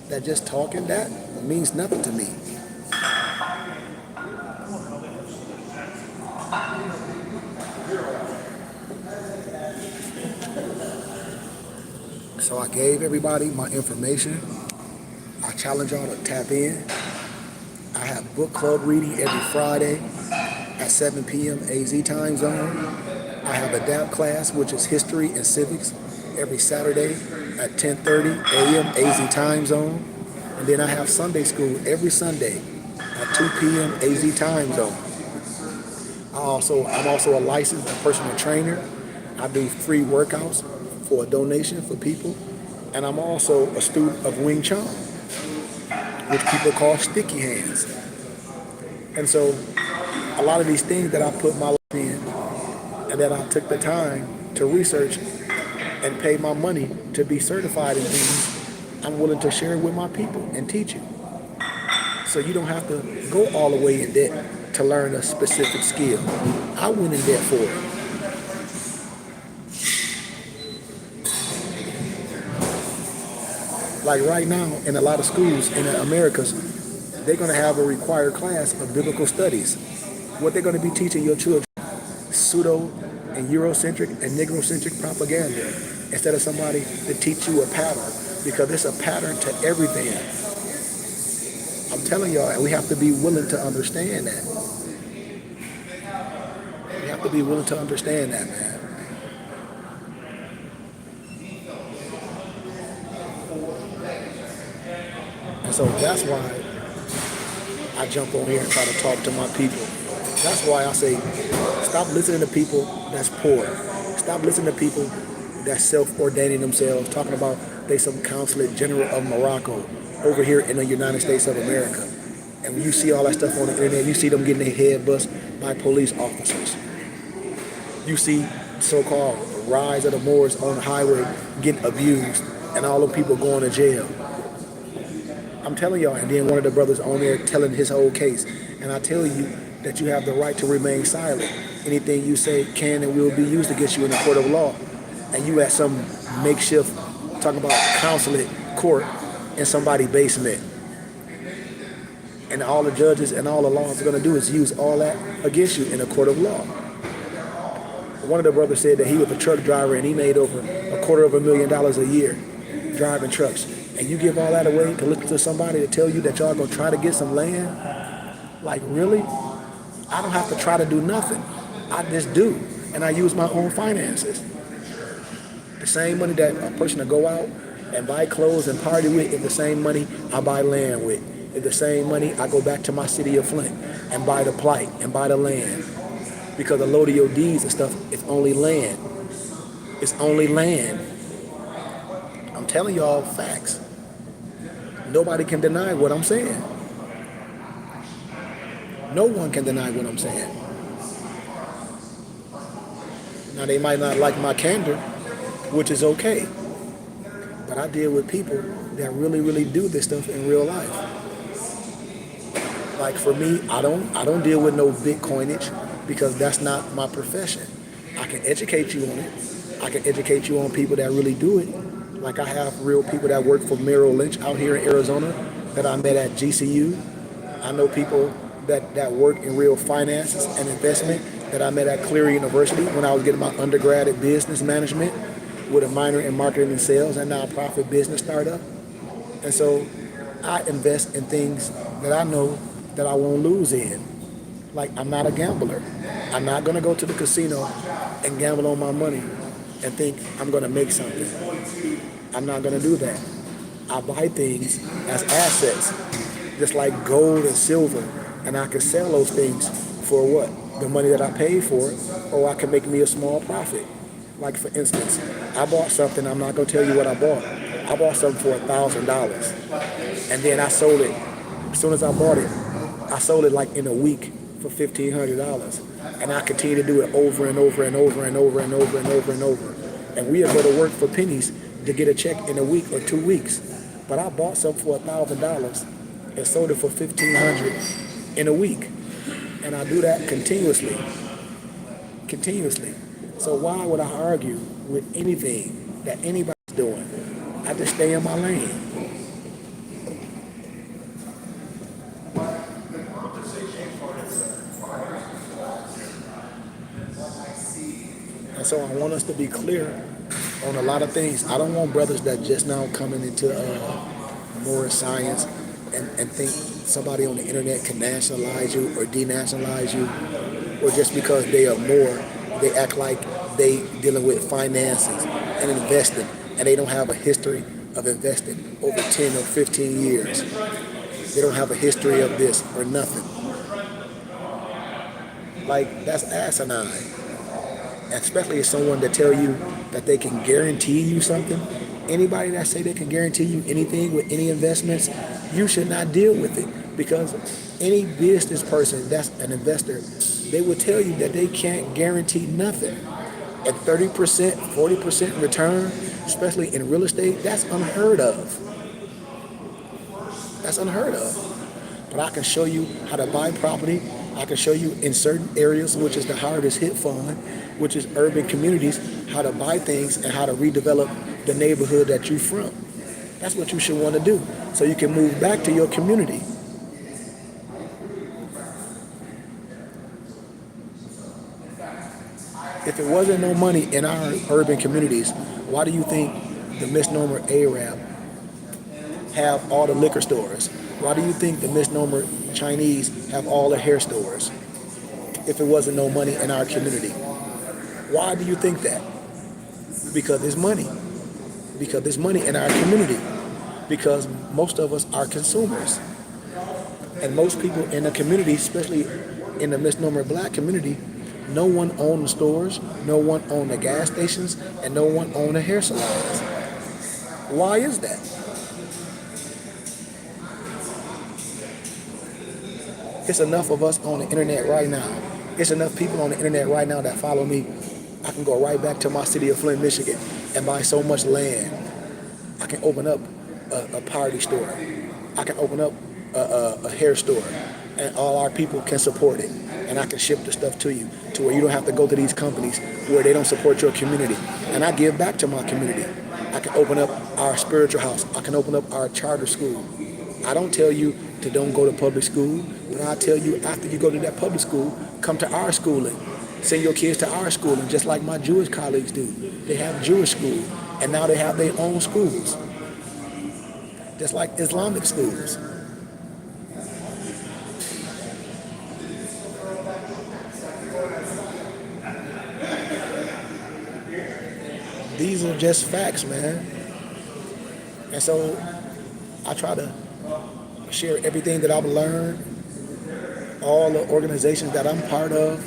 That just talking, that means nothing to me. So I gave everybody my information. I challenge y'all to tap in. I have book club reading every Friday at 7 p.m. AZ time zone. I have adapt class, which is history and civics, every Saturday at 10:30 a.m. AZ time zone. And then I have Sunday school every Sunday at 2 p.m. AZ time zone. I'm also a licensed personal trainer. I do free workouts for a donation for people. And I'm also a student of Wing Chun, which people call sticky hands. And so a lot of these things that I put my life in and that I took the time to research and pay my money to be certified in things, I'm willing to share it with my people and teach you. So you don't have to go all the way in debt to learn a specific skill. I went in debt for it. Like right now in a lot of schools in the Americas, they're going to have a required class of biblical studies. What they're going to be teaching your children, pseudo and Eurocentric and Negrocentric propaganda, instead of somebody to teach you a pattern, because it's a pattern to everything. I'm telling y'all, and we have to be willing to understand that. We have to be willing to understand that, man. And so that's why I jump on here and try to talk to my people. That's why I say, stop listening to people that's poor. Stop listening to people that's self-ordaining themselves, talking about they some consulate general of Morocco over here in the United States of America. And when you see all that stuff on the internet, you see them getting their head bust by police officers. You see so-called rise of the Moors on the highway getting abused and all the people going to jail. I'm telling y'all, and then one of the brothers on there telling his whole case. And I tell you that you have the right to remain silent. Anything you say can and will be used against you in the court of law. And you at some makeshift, talking about consulate court in somebody's basement. And all the judges and all the laws are going to do is use all that against you in a court of law. One of the brothers said that he was a truck driver and he made over $250,000 a year driving trucks. And you give all that away to listen to somebody to tell you that y'all going to try to get some land? Like, really? I don't have to try to do nothing. I just do. And I use my own finances. The same money that a person will go out and buy clothes and party with is the same money I buy land with. It's the same money I go back to my city of Flint and buy the plight and buy the land. Because Allodial Deeds and stuff, it's only land. It's only land. I'm telling y'all facts. Nobody can deny what I'm saying. No one can deny what I'm saying. Now they might not like my candor, which is okay. But I deal with people that really do this stuff in real life. Like for me, I don't deal with no Bitcoinage because that's not my profession. I can educate you on it. I can educate you on people that really do it. Like I have real people that work for Merrill Lynch out here in Arizona that I met at GCU. I know people that work in real finances and investment that I met at Cleary University when I was getting my undergrad in business management with a minor in marketing and sales and nonprofit business startup. And so I invest in things that I know that I won't lose in. Like I'm not a gambler. I'm not going to go to the casino and gamble on my money and think I'm going to make something. I'm not going to do that. I buy things as assets, just like gold and silver, and I can sell those things for what? The money that I paid for it, or I can make me a small profit. Like for instance, I bought something, I'm not going to tell you what I bought. I bought something for $1,000, and then I sold it. As soon as I bought it, I sold it like in a week for $1,500. And I continue to do it over and over and over and over and over and over and over. And we are going to work for pennies to get a check in a week or 2 weeks. But I bought something for $1,000 and sold it for $1,500 in a week. And I do that continuously. Continuously. So why would I argue with anything that anybody's doing? I just stay in my lane. And so I want us to be clear on a lot of things. I don't want brothers that just now coming into more science and think somebody on the internet can nationalize you or denationalize you, or just because they are more, they act like they dealing with finances and investing, and they don't have a history of investing over 10 or 15 years. They don't have a history of this or nothing. Like, that's asinine. Especially as someone that tell you that they can guarantee you something. Anybody that say they can guarantee you anything with any investments, you should not deal with it, because any business person that's an investor, they will tell you that they can't guarantee nothing. At 30%, 40% return, especially in real estate, that's unheard of. That's unheard of. But I can show you how to buy property. I can show you in certain areas, which is the hardest hit fund, which is urban communities, how to buy things and how to redevelop the neighborhood that you're from. That's what you should want to do, so you can move back to your community. If it wasn't no money in our urban communities, why do you think the misnomer Arab have all the liquor stores? Why do you think the misnomer Chinese have all the hair stores? If it wasn't no money in our community, why do you think that? Because there's money. Because there's money in our community. Because most of us are consumers. And most people in the community, especially in the misnomer black community, no one owned the stores, no one owned the gas stations, and no one owned the hair salons. Why is that? It's enough of us on the internet right now. It's enough people on the internet right now that follow me. I can go right back to my city of Flint, Michigan, and buy so much land. I can open up a party store. I can open up a hair store, and all our people can support it. And I can ship the stuff to you, to where you don't have to go to these companies where they don't support your community. And I give back to my community. I can open up our spiritual house. I can open up our charter school. I don't tell you to don't go to public school, but I tell you, after you go to that public school, come to our schooling. Send your kids to our schooling, just like my Jewish colleagues do. They have Jewish school, and now they have their own schools, just like Islamic schools. These are just facts, man. And so I try to share everything that I've learned, all the organizations that I'm part of,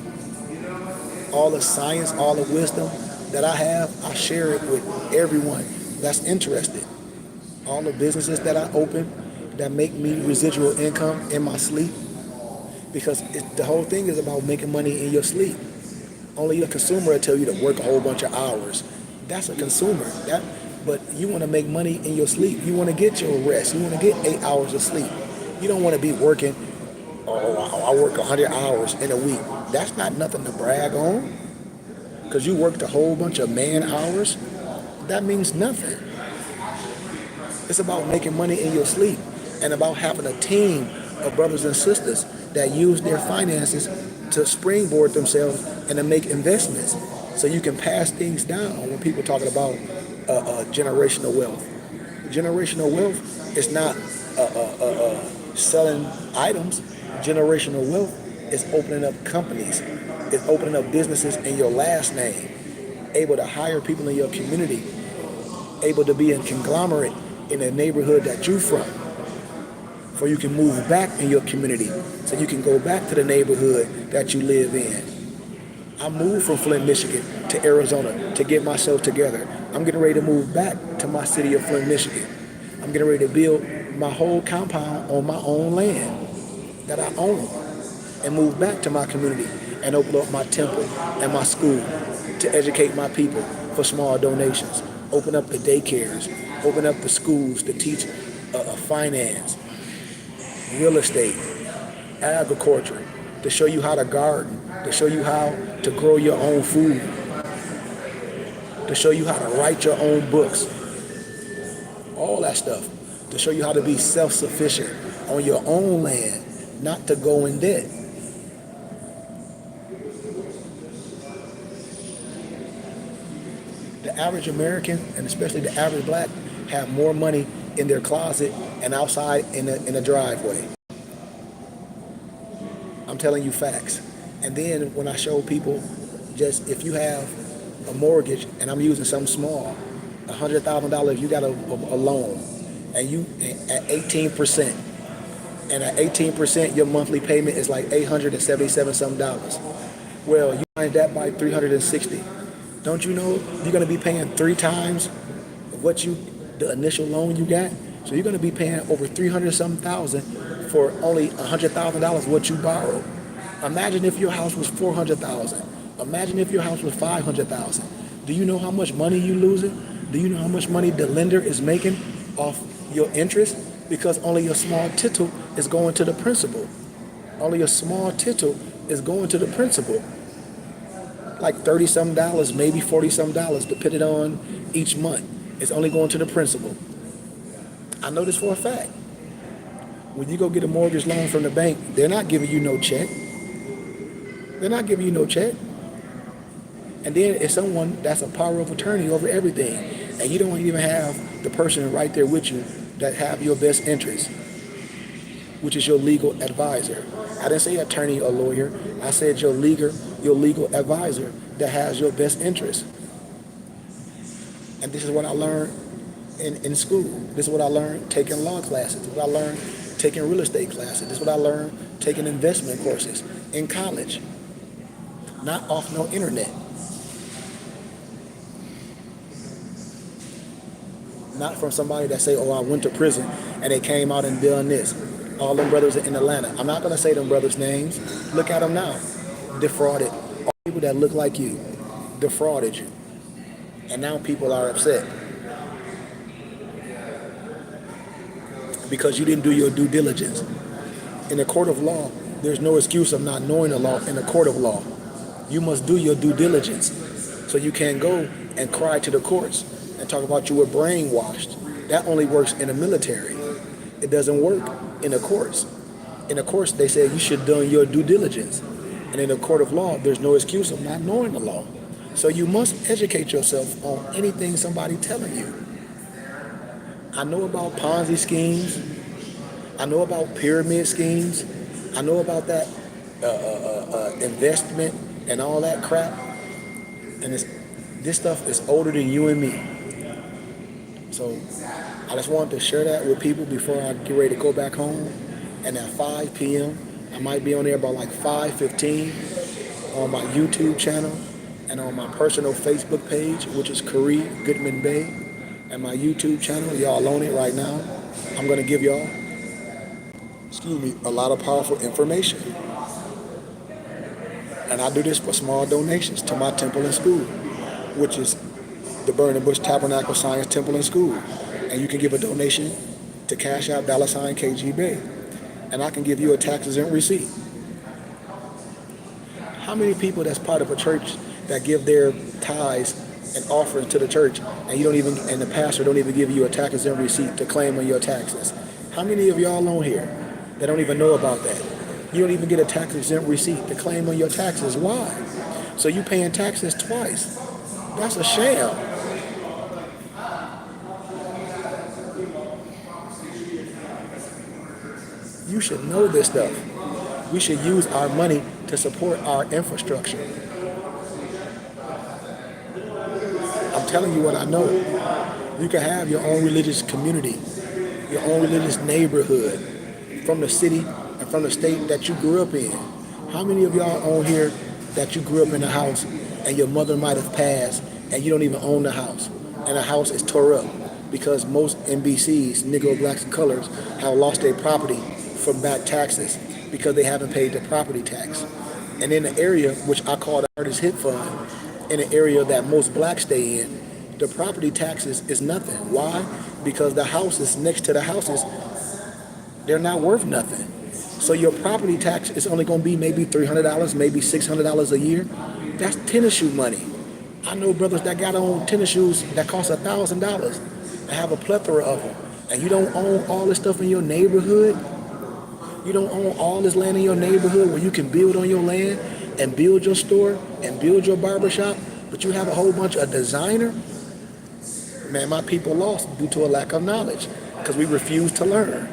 all the science, all the wisdom that I have, I share it with everyone that's interested. All the businesses that I open that make me residual income in my sleep, because the whole thing is about making money in your sleep. Only a consumer will tell you to work a whole bunch of hours. That's a consumer. But you want to make money in your sleep. You want to get your rest. You want to get 8 hours of sleep. You don't want to be working, I work 100 hours in a week. That's not nothing to brag on, because you worked a whole bunch of man hours. That means nothing. It's about making money in your sleep, and about having a team of brothers and sisters that use their finances to springboard themselves and to make investments, so you can pass things down. When people talking about generational wealth, generational wealth is not selling items. Generational wealth is opening up companies. It's opening up businesses in your last name, able to hire people in your community, able to be a conglomerate in the neighborhood that you're from, for you can move back in your community, so you can go back to the neighborhood that you live in. I moved from Flint, Michigan to Arizona to get myself together. I'm getting ready to move back to my city of Flint, Michigan. I'm getting ready to build my whole compound on my own land that I own, and move back to my community and open up my temple and my school to educate my people for small donations. Open up the daycares, open up the schools to teach finance, real estate, agriculture, to show you how to garden, to show you how to grow your own food, to show you how to write your own books, all that stuff, to show you how to be self-sufficient on your own land, not to go in debt. The The average American, and especially the average black, have more money in their closet and outside in a driveway. I'm telling you facts. And then when I show people, just if you have a mortgage, and I'm using something small, $100,000, if you got a loan, and you at 18%, and at 18%, your monthly payment is like $877 some dollars. Well, you times that by 360. Don't you know you're going to be paying 3 times the initial loan you got? So you're going to be paying over 300 some thousand for only $100,000 what you borrowed. Imagine if your house was 400,000. Imagine if your house was 500,000. Do you know how much money you losing? Do you know how much money the lender is making off your interest? Because only a small tittle is going to the principal. Only a small tittle is going to the principal. Like $30 some dollars, maybe $40 some dollars, depending on each month. It's only going to the principal. I know this for a fact. When you go get a mortgage loan from the bank, they're not giving you no check. They're not giving you no check. And then it's someone that's a power of attorney over everything. And you don't even have the person right there with you that have your best interest, which is your legal advisor. I didn't say attorney or lawyer. I said your legal advisor that has your best interest. And this is what I learned in school. This is what I learned taking law classes. This is what I learned taking real estate classes. This is what I learned taking investment courses in college. Not off no internet. Not from somebody that say, oh, I went to prison and they came out and done this. All them brothers in Atlanta. I'm not going to say them brothers' names. Look at them now. Defrauded. All people that look like you defrauded you. And now people are upset because you didn't do your due diligence. In a court of law, there's no excuse of not knowing the law in a court of law. You must do your due diligence. So you can't go and cry to the courts and talk about you were brainwashed. That only works in the military. It doesn't work in the courts. In the courts, they say you should have done your due diligence. And in a court of law, there's no excuse of not knowing the law. So you must educate yourself on anything somebody telling you. I know about Ponzi schemes. I know about pyramid schemes. I know about that investment and all that crap. And this stuff is older than you and me. So I just wanted to share that with people before I get ready to go back home. And at 5 p.m., I might be on there about like 5:15 on my YouTube channel and on my personal Facebook page, which is Kareem Goodman Bay. And my YouTube channel, y'all on it right now. I'm going to give y'all, a lot of powerful information. And I do this for small donations to my temple and school, which is the Burning Bush Tabernacle Science Temple and School. And you can give a donation to Cash App $KG Bay. And I can give you a tax-exempt receipt. How many people that's part of a church that give their tithes and offerings to the church and and the pastor don't even give you a tax-exempt receipt to claim on your taxes? How many of y'all on here that don't even know about that? You don't even get a tax-exempt receipt to claim on your taxes. Why? So you paying taxes twice. That's a sham. You should know this stuff. We should use our money to support our infrastructure. I'm telling you what I know. You can have your own religious community, your own religious neighborhood from the city and from the state that you grew up in. How many of y'all on here that you grew up in a house and your mother might have passed and you don't even own the house and the house is tore up because most NBCs, Negro, Blacks, and Colors, have lost their property from back taxes because they haven't paid the property tax. And in the area, which I call the Artist Hit Fund, in an area that most blacks stay in, the property taxes is nothing. Why? Because the houses next to the houses, they're not worth nothing. So your property tax is only going to be maybe $300, maybe $600 a year. That's tennis shoe money. I know brothers that got on tennis shoes that cost $1,000 and have a plethora of them. And you don't own all this stuff in your neighborhood. You don't own all this land in your neighborhood where you can build on your land and build your store and build your barbershop, but you have a whole bunch of designer Man, my people lost due to a lack of knowledge because we refuse to learn.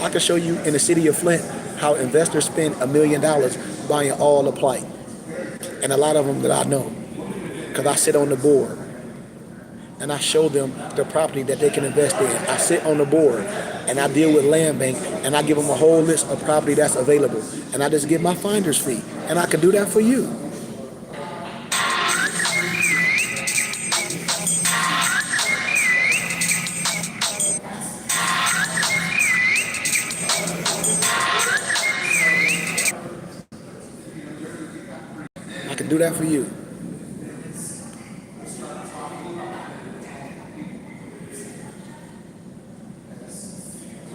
I can show you in the city of Flint how investors spend $1 million buying all the plight. And a lot of them that I know, because I sit on the board and I show them the property that they can invest in. I sit on the board and I deal with land bank and I give them a whole list of property that's available. And I just get my finder's fee. And I can do that for you. I can do that for you.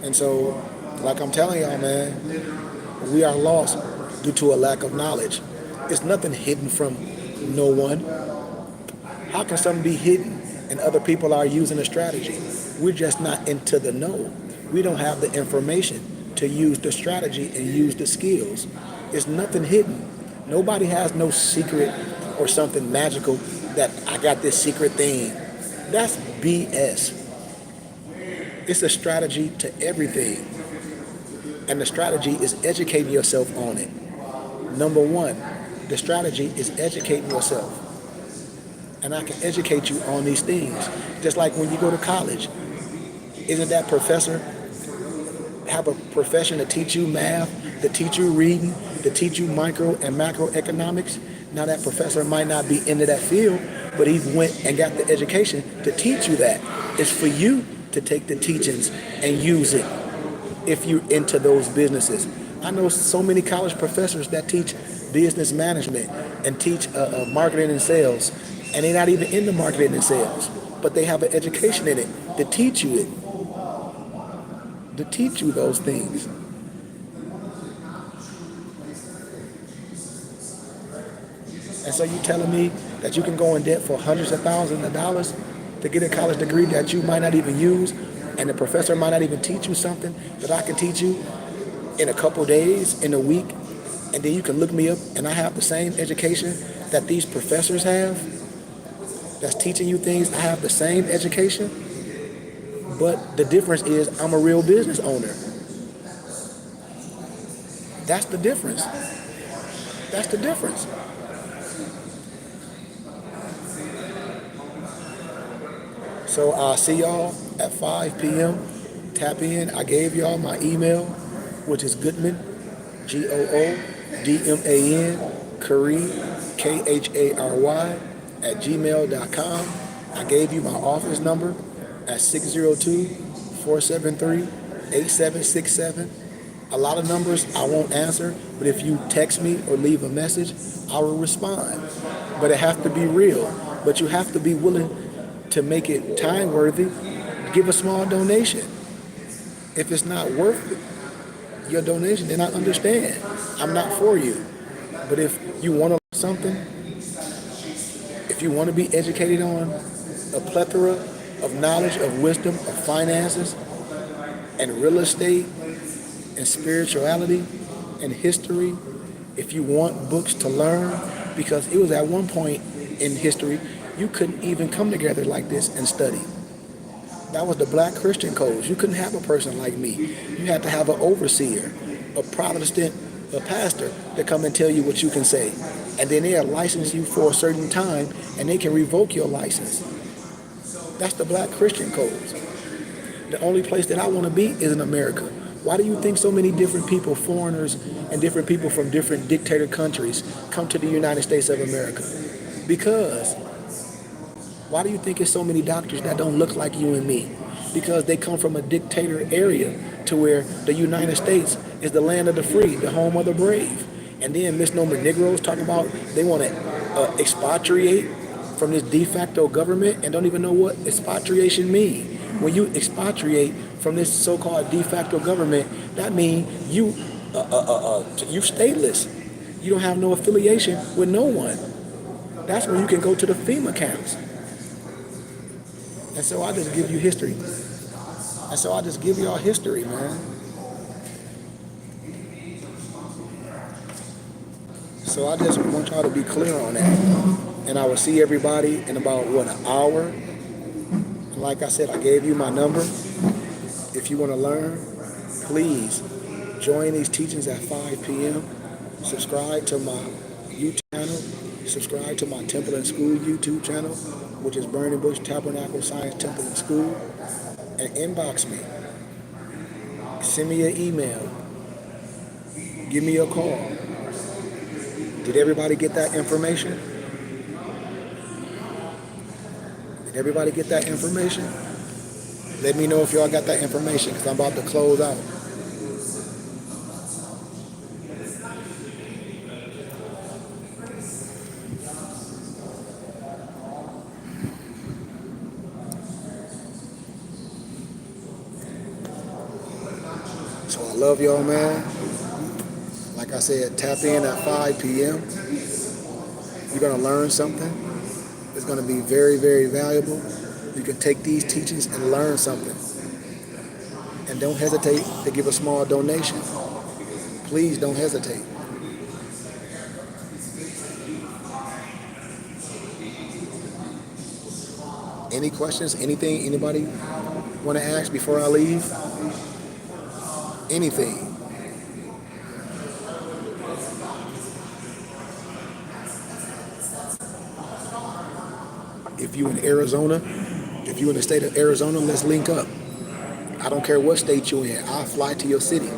And so, like I'm telling y'all, man, we are lost due to a lack of knowledge. It's nothing hidden from no one. How can something be hidden and other people are using a strategy? We're just not into the know. We don't have the information to use the strategy and use the skills. It's nothing hidden. Nobody has no secret or something magical that I got this secret thing. That's BS. It's a strategy to everything. And the strategy is educating yourself on it. Number one, the strategy is educating yourself. And I can educate you on these things. Just like when you go to college. Isn't that professor have a profession to teach you math, to teach you reading, to teach you micro and macroeconomics? Now that professor might not be into that field, but he went and got the education to teach you that. It's for you to take the teachings and use it if you're into those businesses. I know so many college professors that teach business management and teach marketing and sales, and they're not even into marketing and sales, but they have an education in it to teach you those things. And so you telling me that you can go in debt for hundreds of thousands of dollars to get a college degree that you might not even use, and the professor might not even teach you something that I can teach you in a couple days, in a week, and then you can look me up and I have the same education that these professors have that's teaching you things. I have the same education, but the difference is I'm a real business owner. That's the difference. That's the difference. So I'll see y'all at 5 p.m. Tap in. I gave y'all my email, which is Goodman, Goodman, Khary, Khary, @gmail.com. I gave you my office number at 602-473-8767. A lot of numbers I won't answer, but if you text me or leave a message, I will respond. But it has to be real. But you have to be willing to make it time worthy. Give a small donation. If it's not worth your donation, then I understand. I'm not for you. But if you want to learn something, if you want to be educated on a plethora of knowledge, of wisdom, of finances, and real estate, and spirituality, and history, if you want books to learn, because it was at one point in history, you couldn't even come together like this and study. That was the black Christian codes. You couldn't have a person like me. You had to have an overseer, a Protestant, a pastor to come and tell you what you can say. And then they'll license you for a certain time and they can revoke your license. That's the black Christian codes. The only place that I want to be is in America. Why do you think so many different people, foreigners and different people from different dictator countries come to the United States of America? Because why do you think there's so many doctors that don't look like you and me? Because they come from a dictator area to where the United States is the land of the free, the home of the brave. And then misnomer Negroes talk about they want to expatriate from this de facto government and don't even know what expatriation means. When you expatriate from this so-called de facto government, that means you stateless. You don't have no affiliation with no one. That's when you can go to the FEMA camps. And so I just give you history. And so I just give y'all history, man. So I just want y'all to be clear on that. And I will see everybody in about, an hour. Like I said, I gave you my number. If you want to learn, please join these teachings at 5 p.m. Subscribe to my YouTube channel. Subscribe to my Temple and School YouTube channel, which is Burning Bush Tabernacle Science Temple and School. And inbox me. Send me an email. Give me a call. Did everybody get that information? Did everybody get that information? Let me know if y'all got that information, because I'm about to close out. So I love y'all, man. Like I said, tap in at 5 p.m. You're going to learn something. It's going to be very, very valuable. You can take these teachings and learn something. And don't hesitate to give a small donation. Please don't hesitate. Any questions? Anything anybody want to ask before I leave? Anything? If you in Arizona, if you in the state of Arizona, let's link up. I don't care what state you're in. I'll fly to your city,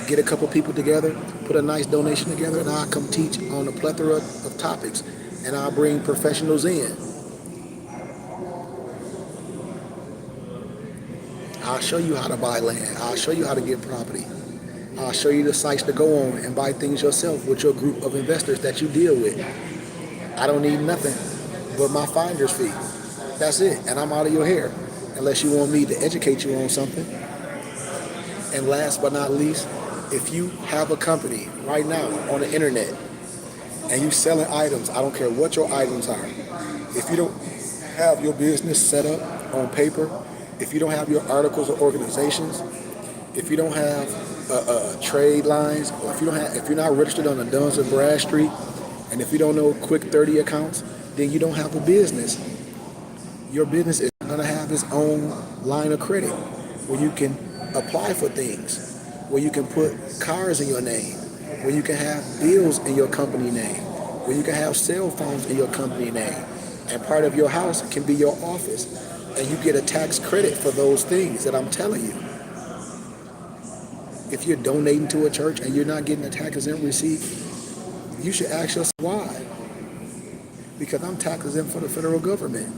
get a couple people together, put a nice donation together, and I'll come teach on a plethora of topics. And I'll bring professionals in. I'll show you how to buy land. I'll show you how to get property. I'll show you the sites to go on and buy things yourself with your group of investors that you deal with. I don't need nothing but my finder's fee. That's it. And I'm out of your hair. Unless you want me to educate you on something. And last but not least, if you have a company right now on the internet and you selling items, I don't care what your items are. If you don't have your business set up on paper, if you don't have your articles or organizations, if you don't have trade lines, or if you're not registered on the Duns and Bradstreet, and if you don't know Quick 30 accounts, then you don't have a business. Your business is going to have its own line of credit where you can apply for things, where you can put cars in your name, where you can have bills in your company name, where you can have cell phones in your company name, and part of your house can be your office, and you get a tax credit for those things that I'm telling you. If you're donating to a church and you're not getting a tax-exempt receipt, you should ask yourself why. Because I'm tax-exempt for the federal government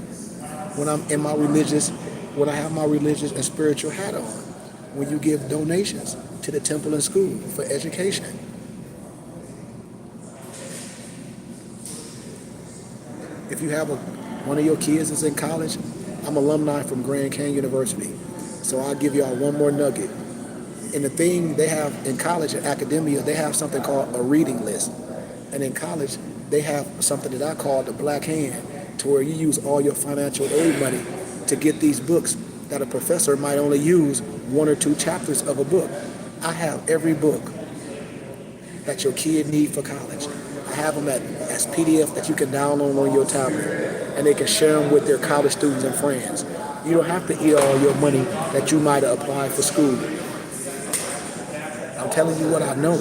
when I'm in when I have my religious and spiritual hat on, when you give donations to the temple and school for education. If you have one of your kids is in college, I'm alumni from Grand Canyon University. So I'll give y'all one more nugget. And the thing they have in college and academia, they have something called a reading list. And in college, they have something that I call the black hand, to where you use all your financial aid money to get these books that a professor might only use 1 or 2 chapters of a book. I have every book that your kid needs for college. I have them as PDF that you can download on your tablet, and they can share them with their college students and friends. You don't have to eat all your money that you might have applied for school. I'm telling you what I know.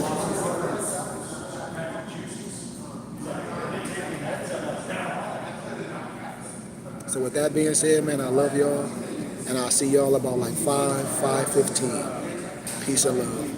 So with that being said, man, I love y'all, and I'll see y'all about like 5:15. Peace and love.